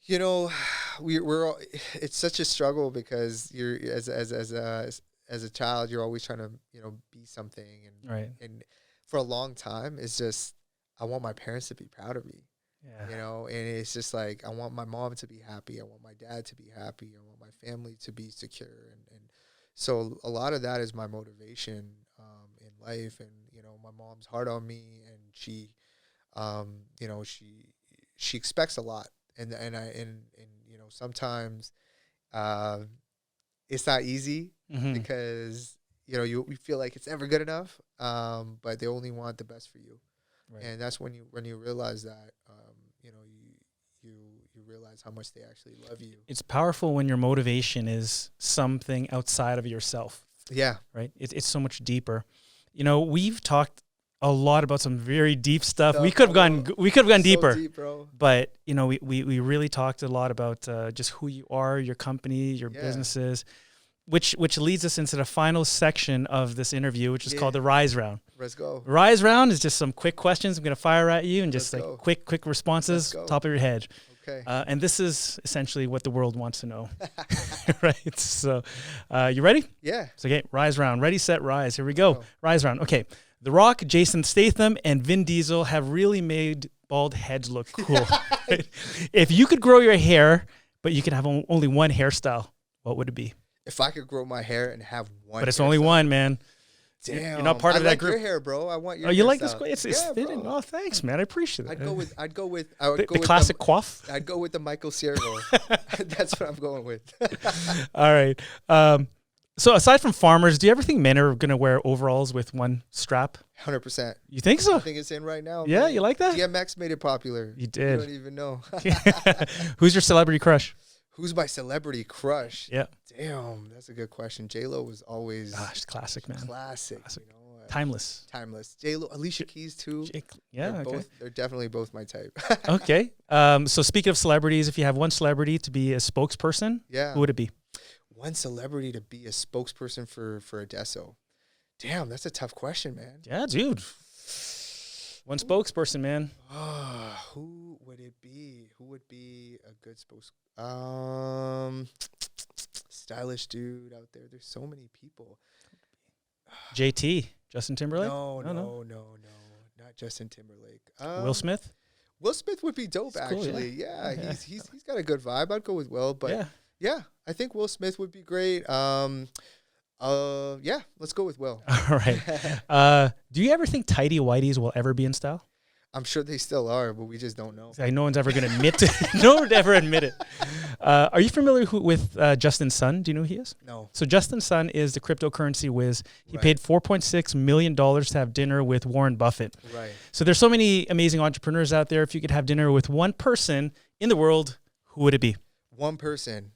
Speaker 2: we're all, it's such a struggle because you're as a child, you're always trying to be something, and and for a long time it's just I want my parents to be proud of me. Yeah. And it's just like, I want my mom to be happy. I want my dad to be happy. I want my family to be secure. And so a lot of that is my motivation in life. And, my mom's hard on me, and she
Speaker 3: you know, she expects a lot, and you know, sometimes it's not easy because you know you feel like it's never good enough, but they only want the best for you, and that's when you realize that you know you realize how much they actually love you.
Speaker 1: It's powerful when your motivation is something outside of yourself.
Speaker 3: Yeah,
Speaker 1: right. It's so much deeper. You know, we've talked a lot about some very deep stuff. We could have gone
Speaker 3: so
Speaker 1: deeper,
Speaker 3: deep, bro.
Speaker 1: but you know, we really talked a lot about just who you are, your company, your businesses, which leads us into the final section of this interview, which is called the Rise Round.
Speaker 3: Let's go.
Speaker 1: Rise Round is just some quick questions I'm going to fire at you and just
Speaker 3: Let's
Speaker 1: like
Speaker 3: go.
Speaker 1: quick responses, top of your head.
Speaker 3: Okay.
Speaker 1: And this is essentially what the world wants to know, right? So, you ready?
Speaker 3: Yeah.
Speaker 1: So, okay, Rise Round. Ready, set, rise. Here we go. Rise Round. Okay. The Rock, Jason Statham, and Vin Diesel have really made bald heads look cool. Right? If you could grow your hair, but you could have only one hairstyle, what would it be?
Speaker 3: If I could grow my hair and have one,
Speaker 1: But it's only one, man.
Speaker 3: Damn,
Speaker 1: you're not part of that
Speaker 3: like
Speaker 1: group.
Speaker 3: Your hair, bro. I want your.
Speaker 1: Oh, you like
Speaker 3: hairstyle.
Speaker 1: this? It's fitting.
Speaker 3: bro.
Speaker 1: Oh, thanks, man. I appreciate it.
Speaker 3: I'd go with
Speaker 1: the classic coif.
Speaker 3: I'd go with the Michael Cera. That's what I'm going with.
Speaker 1: All right. So aside from farmers, do you ever think men are going to wear overalls with one strap?
Speaker 3: 100%.
Speaker 1: You think so?
Speaker 3: I think it's in right now.
Speaker 1: Yeah,
Speaker 3: man.
Speaker 1: you like that?
Speaker 3: DMX made it popular.
Speaker 1: You did.
Speaker 3: You don't even know.
Speaker 1: Who's your celebrity crush?
Speaker 3: Who's my celebrity crush?
Speaker 1: Yeah.
Speaker 3: Damn, that's a good question. J-Lo was always
Speaker 1: classic, man.
Speaker 3: Classic. You know,
Speaker 1: timeless.
Speaker 3: J-Lo, Alicia Keys too. They're definitely both my type.
Speaker 1: Okay. So speaking of celebrities, if you have one celebrity to be a spokesperson, who would it be?
Speaker 3: One celebrity to be a spokesperson for Adesso. Damn, that's a tough question, man.
Speaker 1: Yeah, dude. One spokesperson, man.
Speaker 3: Who would it be? Who would be a good stylish dude out there? There's so many people.
Speaker 1: JT, Justin Timberlake?
Speaker 3: No, not Justin Timberlake.
Speaker 1: Will Smith?
Speaker 3: Will Smith would be dope, actually.
Speaker 1: Cool,
Speaker 3: yeah, he's got a good vibe. I'd go with Will, but yeah, I think Will Smith would be great. Yeah, let's go with Will.
Speaker 1: All right. Do you ever think tidy whities will ever be in style?
Speaker 3: I'm sure they still are, but we just don't know.
Speaker 1: No one's ever going to admit it. No one would ever admit it. Are you familiar with Justin Sun? Do you know who he is?
Speaker 3: No.
Speaker 1: So Justin Sun is the cryptocurrency whiz. He paid $4.6 million to have dinner with Warren Buffett.
Speaker 3: Right.
Speaker 1: So there's so many amazing entrepreneurs out there. If you could have dinner with one person in the world, who would it be?
Speaker 3: One person.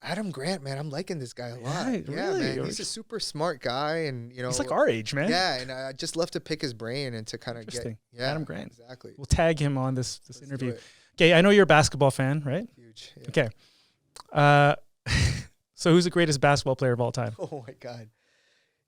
Speaker 3: Adam Grant, man, I'm liking this guy a lot. Yeah,
Speaker 1: really?
Speaker 3: Man, he's a super smart guy, and you know,
Speaker 1: he's like our age, man.
Speaker 3: Yeah, and I just love to pick his brain and to kind of get
Speaker 1: Adam Grant.
Speaker 3: Exactly.
Speaker 1: We'll tag him on this interview. Okay, I know you're a basketball fan, right?
Speaker 3: Huge.
Speaker 1: Yeah. Okay. So who's the greatest basketball player of all time?
Speaker 3: Oh my God,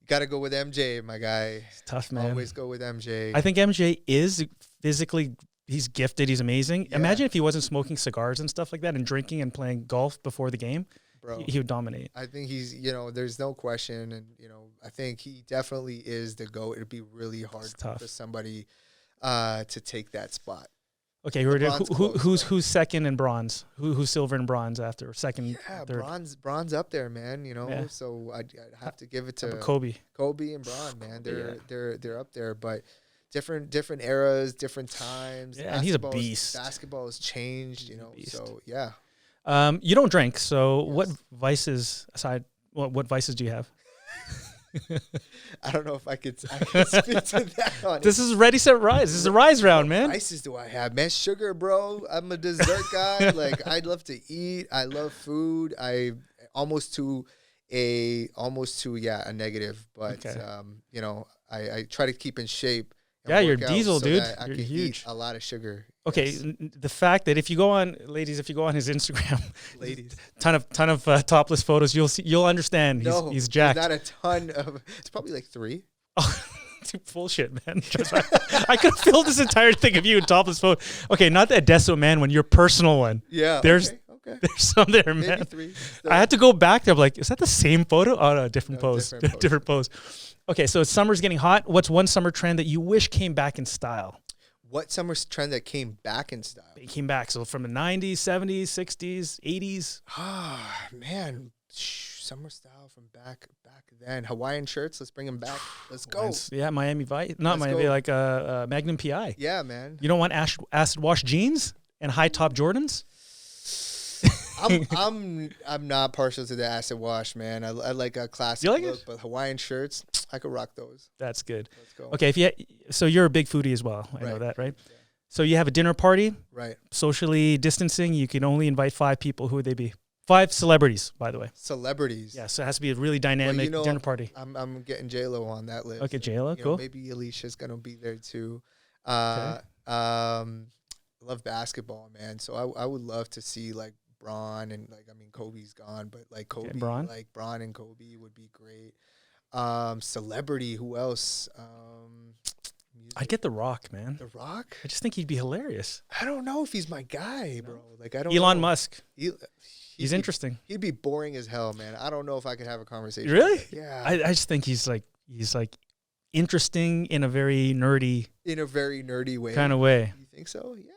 Speaker 3: you got to go with MJ, my guy.
Speaker 1: It's tough, man.
Speaker 3: Always go with MJ.
Speaker 1: I think MJ is physically. He's gifted. He's amazing. Yeah. Imagine if he wasn't smoking cigars and stuff like that and drinking and playing golf before the game.
Speaker 3: Bro,
Speaker 1: he would dominate.
Speaker 3: I think he's, you know, there's no question. And, you know, I think he definitely is the GOAT. It'd be really hard for somebody to take that spot.
Speaker 1: Okay, who's second in bronze? Who's silver and bronze after? Second, third?
Speaker 3: Bronze up there, man. You know, so I'd have to give it to
Speaker 1: Kobe
Speaker 3: and Bron, man. They're up there, but different eras, different times.
Speaker 1: Yeah, and he's a beast.
Speaker 3: Basketball has changed, you know. So yeah.
Speaker 1: You don't drink, so what vices what vices do you have?
Speaker 3: I don't know if I could speak to that one.
Speaker 1: This is Ready, Set, Rise. This is a Rise round, man.
Speaker 3: What vices do I have, man? Sugar, bro. I'm a dessert guy. Like, I love to eat. I love food. I almost to a negative, but you know, I try to keep in shape.
Speaker 1: Yeah, you're diesel, dude. You're huge.
Speaker 3: Eat a lot of sugar.
Speaker 1: Okay, the fact that if you go on his Instagram,
Speaker 3: ladies,
Speaker 1: ton of topless photos, you'll understand. He's jacked.
Speaker 3: Not a ton of. It's probably like 3.
Speaker 1: Oh, bullshit, man. I could have filled this entire thing of you in topless photos. Okay, not the Adesso Man one, your personal one.
Speaker 3: Yeah.
Speaker 1: There's some there, man.
Speaker 3: Maybe 3.
Speaker 1: I had to go back there. I'm like, is that the same photo? Oh no, different pose. Different pose. Okay, so summer's getting hot. What's one summer trend that you wish came back in style?
Speaker 3: What summer trend that came back in style?
Speaker 1: It came back. So from the 90s, 70s, 60s, 80s.
Speaker 3: Ah, man.
Speaker 2: summer style from back then. Hawaiian shirts. Let's bring them back. Let's go.
Speaker 1: Yeah, Miami Vice. Not
Speaker 2: Let's
Speaker 1: Miami,
Speaker 2: go.
Speaker 1: like Magnum PI.
Speaker 2: Yeah, man.
Speaker 1: You don't want acid wash jeans and high top Jordans?
Speaker 2: I'm not partial to the acid wash, man. I like a classic
Speaker 1: You like
Speaker 2: look,
Speaker 1: it?
Speaker 2: but Hawaiian shirts, I could rock those.
Speaker 1: That's good.
Speaker 2: Let's go.
Speaker 1: Okay, so you're a big foodie as well. I know
Speaker 2: Right.
Speaker 1: that, right?
Speaker 2: Yeah.
Speaker 1: So you have a dinner party,
Speaker 2: Right.
Speaker 1: socially distancing. You can only invite 5 people. Who would they be? 5 celebrities, by the way.
Speaker 2: Celebrities.
Speaker 1: Yeah, so it has to be a really dynamic
Speaker 2: know,
Speaker 1: dinner party.
Speaker 2: I'm getting J-Lo on that list.
Speaker 1: Okay, J-Lo,
Speaker 2: You know,
Speaker 1: cool.
Speaker 2: maybe Alicia's gonna be there too.
Speaker 1: Okay.
Speaker 2: Love basketball, man. So I would love to see like Bron and like, I mean, Kobe's gone, but like Kobe,
Speaker 1: Bron.
Speaker 2: like Bron and Kobe would be great. Celebrity, who else? Music.
Speaker 1: I'd get The Rock, man.
Speaker 2: The Rock.
Speaker 1: I just think he'd be hilarious.
Speaker 2: I don't know if he's my guy, bro. Like I don't.
Speaker 1: Elon
Speaker 2: know.
Speaker 1: Musk.
Speaker 2: He'd
Speaker 1: He's
Speaker 2: be-
Speaker 1: interesting.
Speaker 2: He'd be boring as hell, man. I don't know if I could have a conversation.
Speaker 1: Really?
Speaker 2: with him. Yeah.
Speaker 1: I just think he's like interesting in a very nerdy
Speaker 2: In a very nerdy way.
Speaker 1: kind of way.
Speaker 2: You think so? Yeah.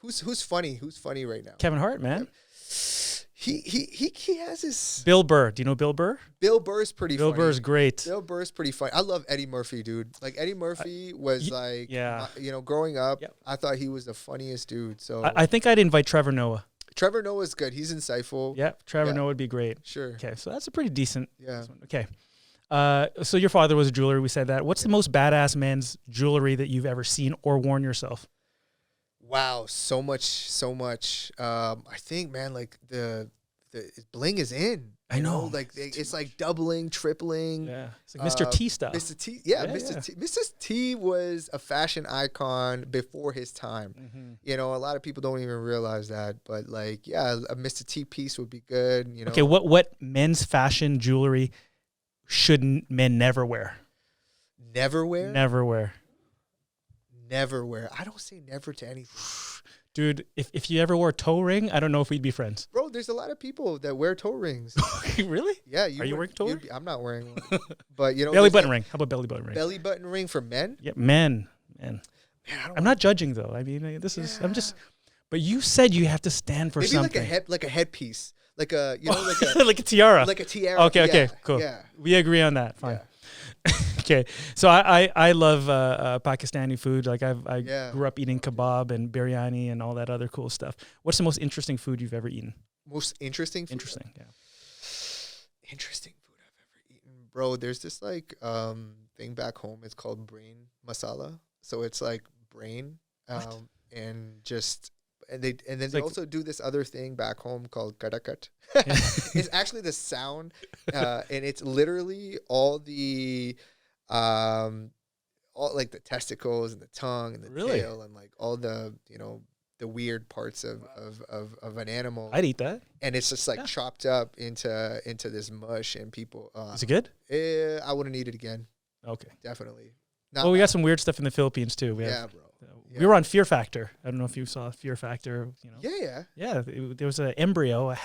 Speaker 2: Who's funny? Who's funny right now?
Speaker 1: Kevin Hart, man.
Speaker 2: He has his
Speaker 1: Bill Burr. Do you know Bill Burr?
Speaker 2: Bill Burr's pretty
Speaker 1: Bill
Speaker 2: funny.
Speaker 1: Burr's great.
Speaker 2: Bill Burr's pretty funny. I love Eddie Murphy, dude. Like Eddie Murphy was like,
Speaker 1: yeah.
Speaker 2: Growing up,
Speaker 1: Yep.
Speaker 2: I thought he was the funniest dude. So
Speaker 1: I think I'd invite Trevor Noah.
Speaker 2: Trevor Noah's good. He's insightful.
Speaker 1: Yeah, Trevor
Speaker 2: Yeah.
Speaker 1: Noah would be great.
Speaker 2: Sure.
Speaker 1: Okay, so that's a pretty decent.
Speaker 2: Yeah.
Speaker 1: Okay. So your father was a jeweler. We said that. What's the most badass man's jewelry that you've ever seen or worn yourself?
Speaker 2: Wow, so much. I think, man, like the bling is in.
Speaker 1: I
Speaker 2: you
Speaker 1: know.
Speaker 2: Like it's like doubling, tripling.
Speaker 1: Yeah, it's like Mr. T style.
Speaker 2: Mr. T, yeah,
Speaker 1: Yeah,
Speaker 2: Mr.
Speaker 1: yeah.
Speaker 2: T. Mr. T was a fashion icon before his time.
Speaker 1: Mm-hmm.
Speaker 2: You know, a lot of people don't even realize that, but like, yeah, a Mr. T piece would be good. You know,
Speaker 1: Okay, what men's fashion jewelry should men never wear?
Speaker 2: never wear,
Speaker 1: Never wear.
Speaker 2: never wear. I don't say never to anything,
Speaker 1: Dude, if you ever wore a toe ring, I don't know if we'd be friends.
Speaker 2: bro. There's a lot of people that wear toe rings.
Speaker 1: Really?
Speaker 2: Yeah,
Speaker 1: Are you wearing toe ring?
Speaker 2: I'm not wearing one, but you know,
Speaker 1: Belly
Speaker 2: there's
Speaker 1: button
Speaker 2: that
Speaker 1: ring. How about belly button ring?
Speaker 2: belly button ring for men.
Speaker 1: Yeah, men.
Speaker 2: Man, I don't
Speaker 1: I'm not judging though. I mean, this is. I'm just. But you said you have to stand for
Speaker 2: maybe
Speaker 1: something.
Speaker 2: like a headpiece, like a like a
Speaker 1: like a tiara.
Speaker 2: like a tiara.
Speaker 1: Okay,
Speaker 2: Yeah,
Speaker 1: cool.
Speaker 2: Yeah.
Speaker 1: We agree on that. Fine.
Speaker 2: Yeah.
Speaker 1: Okay, so I love Pakistani food. Like I
Speaker 2: Yeah.
Speaker 1: grew up eating kebab and biryani and all that other cool stuff. What's the most interesting food you've ever eaten?
Speaker 2: Most interesting food?
Speaker 1: Interesting, yeah.
Speaker 2: Interesting food I've ever eaten. Bro, there's this like thing back home. It's called brain masala. So it's like brain and just and then they
Speaker 1: like-
Speaker 2: also do this other thing back home called karakat.
Speaker 1: Yeah.
Speaker 2: It's actually the sound and it's literally all like the testicles and the tongue and the
Speaker 1: Really?
Speaker 2: tail and like all the, you know, the weird parts of an animal.
Speaker 1: I'd eat that.
Speaker 2: And it's just like
Speaker 1: Yeah.
Speaker 2: chopped up into this mush, and people.
Speaker 1: Is it good?
Speaker 2: I wouldn't eat it again.
Speaker 1: Okay.
Speaker 2: Definitely.
Speaker 1: Well, we got some weird stuff in the Philippines too. We
Speaker 2: Yeah,
Speaker 1: have,
Speaker 2: bro.
Speaker 1: we were on Fear Factor. I don't know if you saw Fear Factor. You know.
Speaker 2: Yeah.
Speaker 1: Yeah, there was an embryo,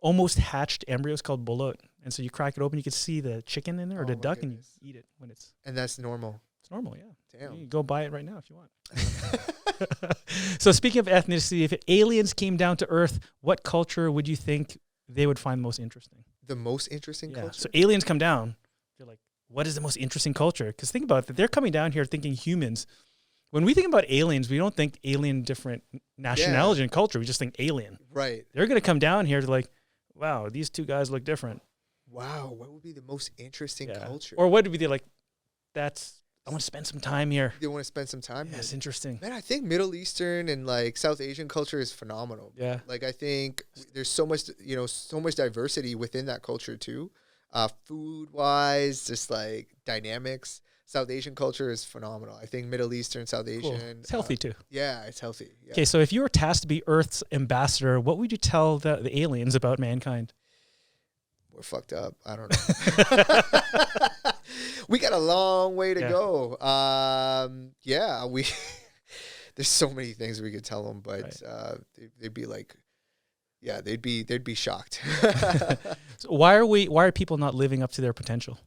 Speaker 1: almost hatched embryo. It's called bolot, and so you crack it open, you can see the chicken in there or
Speaker 2: Oh
Speaker 1: the
Speaker 2: my
Speaker 1: duck,
Speaker 2: goodness.
Speaker 1: and you eat it when it's
Speaker 2: And that's normal.
Speaker 1: normal. Yeah,
Speaker 2: Damn.
Speaker 1: you can go buy it right now if you want. So speaking of ethnicity, if aliens came down to Earth, what culture would you think they would find most interesting?
Speaker 2: The most interesting
Speaker 1: Yeah.
Speaker 2: culture.
Speaker 1: So aliens come down, you're like, what is the most interesting culture? Because think about it, they're coming down here thinking humans. When we think about aliens, we don't think alien different nationality and culture. We just think alien.
Speaker 2: Right.
Speaker 1: They're going to come down here to like, wow, these two guys look different.
Speaker 2: Wow. What would be the most interesting
Speaker 1: Yeah.
Speaker 2: culture?
Speaker 1: Or what would be the, like, I want to spend some time here.
Speaker 2: They want to spend some time
Speaker 1: Yeah,
Speaker 2: here.
Speaker 1: it's interesting.
Speaker 2: Man, I think Middle Eastern and like South Asian culture is phenomenal.
Speaker 1: Yeah.
Speaker 2: Like I think there's so much, so much diversity within that culture too. Food wise, just like dynamics. South Asian culture is phenomenal. I think Middle Eastern, South
Speaker 1: Cool.
Speaker 2: Asian.
Speaker 1: It's healthy too.
Speaker 2: Yeah, it's healthy. Yeah.
Speaker 1: Okay, so if you were tasked to be Earth's ambassador, what would you tell the aliens about mankind?
Speaker 2: We're fucked up. I don't know. We got a long way to
Speaker 1: Yeah.
Speaker 2: go. Yeah, there's so many things we could tell them, but
Speaker 1: Right.
Speaker 2: they'd be like, yeah, they'd be shocked.
Speaker 1: So why are people not living up to their potential?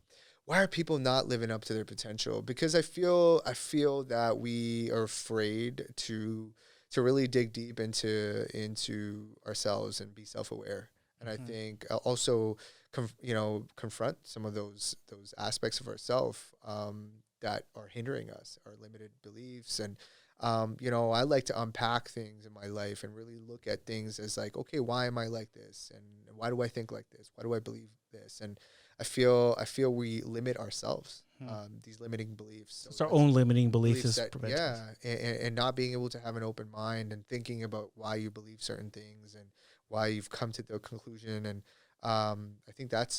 Speaker 2: Why are people not living up to their potential? Because I feel that we are afraid to really dig deep into ourselves and be self-aware.
Speaker 3: And I think also, confront some of those aspects of ourselves that are hindering us, our limited beliefs. And, I like to unpack things in my life and really look at things as like, okay, why am I like this? And why do I think like this? Why do I believe this? And I feel we limit ourselves, these limiting beliefs. So
Speaker 1: it's our own limiting beliefs.
Speaker 3: And not being able to have an open mind and thinking about why you believe certain things and why you've come to the conclusion. And I think that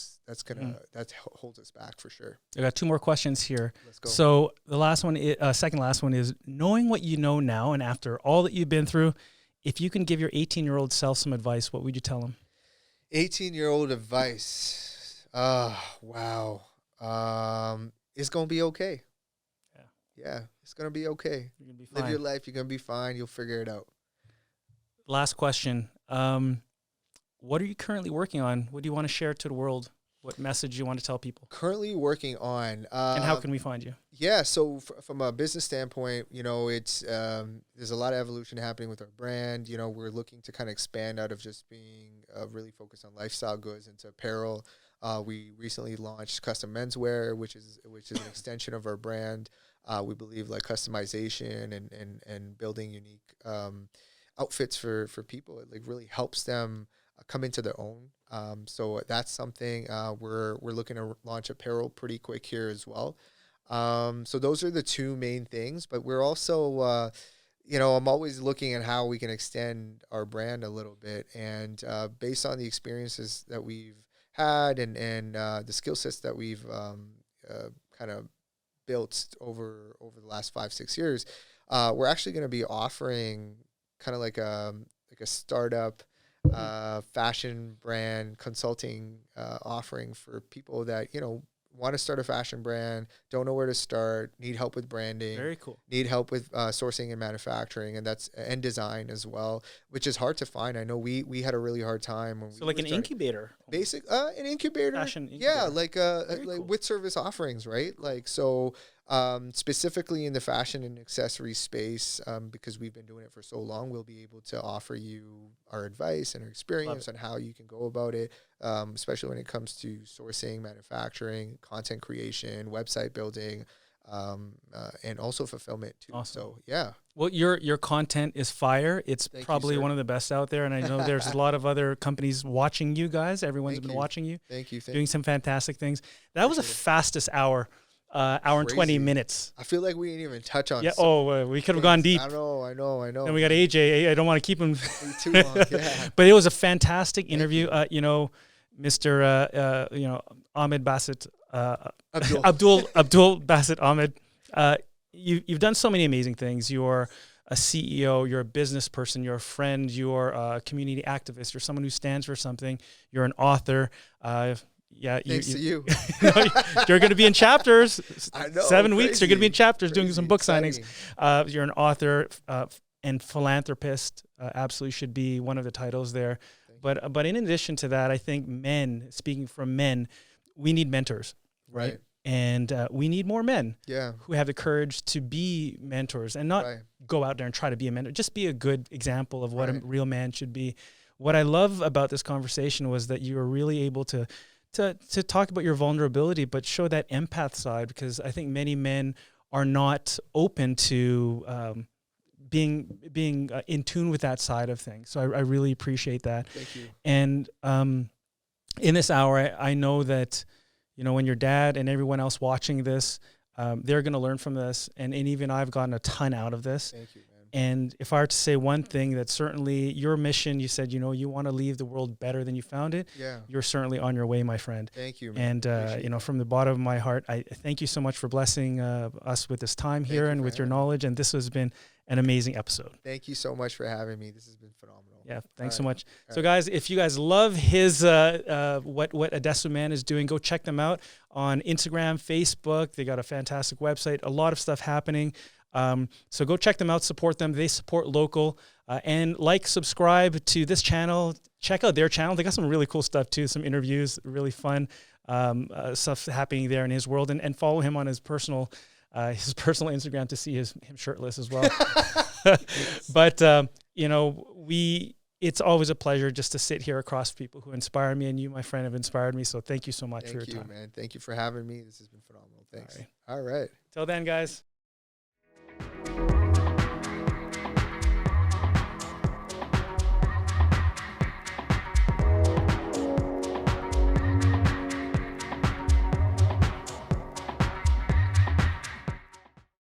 Speaker 3: holds us back for sure.
Speaker 1: I got 2 more questions here.
Speaker 3: Let's go.
Speaker 1: So the last one, second last one is, knowing what you know now and after all that you've been through, if you can give your 18-year-old self some advice, what would you tell him?
Speaker 3: 18-year-old advice. Wow. It's going to be okay. Yeah, it's going to be okay.
Speaker 1: You're gonna be fine.
Speaker 3: Live your life. You're going to be fine. You'll figure it out.
Speaker 1: Last question. What are you currently working on? What do you want to share to the world? What message you want to tell people?
Speaker 3: Currently working on.
Speaker 1: And how can we find you?
Speaker 3: Yeah, so from a business standpoint, it's there's a lot of evolution happening with our brand. We're looking to kind of expand out of just being really focused on lifestyle goods into apparel. We recently launched custom menswear, which is an extension of our brand. We believe like customization and building unique outfits for people. It like really helps them come into their own. So that's something we're looking to launch apparel pretty quick here as well. So those are the 2 main things, but we're also, I'm always looking at how we can extend our brand a little bit. And based on the experiences that we've had and the skill sets that we've kind of built over the last 5-6 years, we're actually going to be offering kind of like a startup fashion brand consulting offering for people that want to start a fashion brand, don't know where to start, need help with branding,
Speaker 1: Very cool.
Speaker 3: need help with sourcing and manufacturing, and design as well, which is hard to find. I know we had a really hard time when
Speaker 1: So like an incubator.
Speaker 3: an incubator,
Speaker 1: Fashion incubator.
Speaker 3: yeah, like
Speaker 1: cool.
Speaker 3: with service offerings, right? Like so. Specifically in the fashion and accessory space, because we've been doing it for so long, we'll be able to offer you our advice and our experience on how you can go about it, especially when it comes to sourcing, manufacturing, content creation, website building, and also fulfillment too.
Speaker 1: Awesome.
Speaker 3: So yeah.
Speaker 1: Well, your content is fire. It's
Speaker 3: Thank you,
Speaker 1: probably
Speaker 3: sir.
Speaker 1: one of the best out there, and I know there's a lot of other companies watching you guys. Everyone's been watching you.
Speaker 3: Thank you.
Speaker 1: Doing some fantastic things. That was the fastest hour. Hour and 20 minutes.
Speaker 3: I feel like we didn't even touch on.
Speaker 1: We could have gone deep.
Speaker 3: I know.
Speaker 1: And we got AJ. I don't want to keep him
Speaker 3: too long. Yeah.
Speaker 1: But it was a fantastic interview. Mr. Ahmed Basit, Abdul Basit Ahmed. You've done so many amazing things. You're a CEO. You're a business person. You're a friend. You're a community activist. You're someone who stands for something. You're an author. Thanks
Speaker 3: to you.
Speaker 1: You're going to be in chapters.
Speaker 3: I know,
Speaker 1: 7 weeks. You're going to be in chapters doing some book
Speaker 3: exciting.
Speaker 1: signings. You're an author and philanthropist. Absolutely should be one of the titles there. But in addition to that, I think speaking from men, we need mentors, right? And we need more men who have the courage to be mentors and not go out there and try to be a mentor. Just be a good example of what a real man should be. What I love about this conversation was that you were really able to talk about your vulnerability, but show that empath side, because I think many men are not open to being in tune with that side of things. So I really appreciate that.
Speaker 3: Thank you.
Speaker 1: And in this hour, I know that, when your dad and everyone else watching this, they're going to learn from this. And even I've gotten a ton out of this.
Speaker 3: Thank you, man.
Speaker 1: And if I were to say one thing, that certainly your mission, you said, you want to leave the world better than you found it.
Speaker 3: Yeah.
Speaker 1: You're certainly on your way, my friend.
Speaker 3: Thank you, man.
Speaker 1: And, from the bottom of my heart, I thank you so much for blessing us with this time here and with your knowledge. And this has been an amazing episode.
Speaker 3: Thank you so much for having me. This has been phenomenal.
Speaker 1: Yeah, thanks so much. So guys, if you guys love his what Adesso Man is doing, go check them out on Instagram, Facebook. They got a fantastic website, a lot of stuff happening. So go check them out, support them. They support local, and subscribe to this channel. Check out their channel. They got some really cool stuff too, some interviews, really fun stuff happening there in his world, and follow him on his personal Instagram to see him shirtless as well. But, it's always a pleasure just to sit here across people who inspire me, and you, my friend, have inspired me. So thank you so much for your time.
Speaker 3: Thank you, man. Thank you for having me. This has been phenomenal. Thanks.
Speaker 1: All right.
Speaker 3: All right.
Speaker 1: Till then, guys.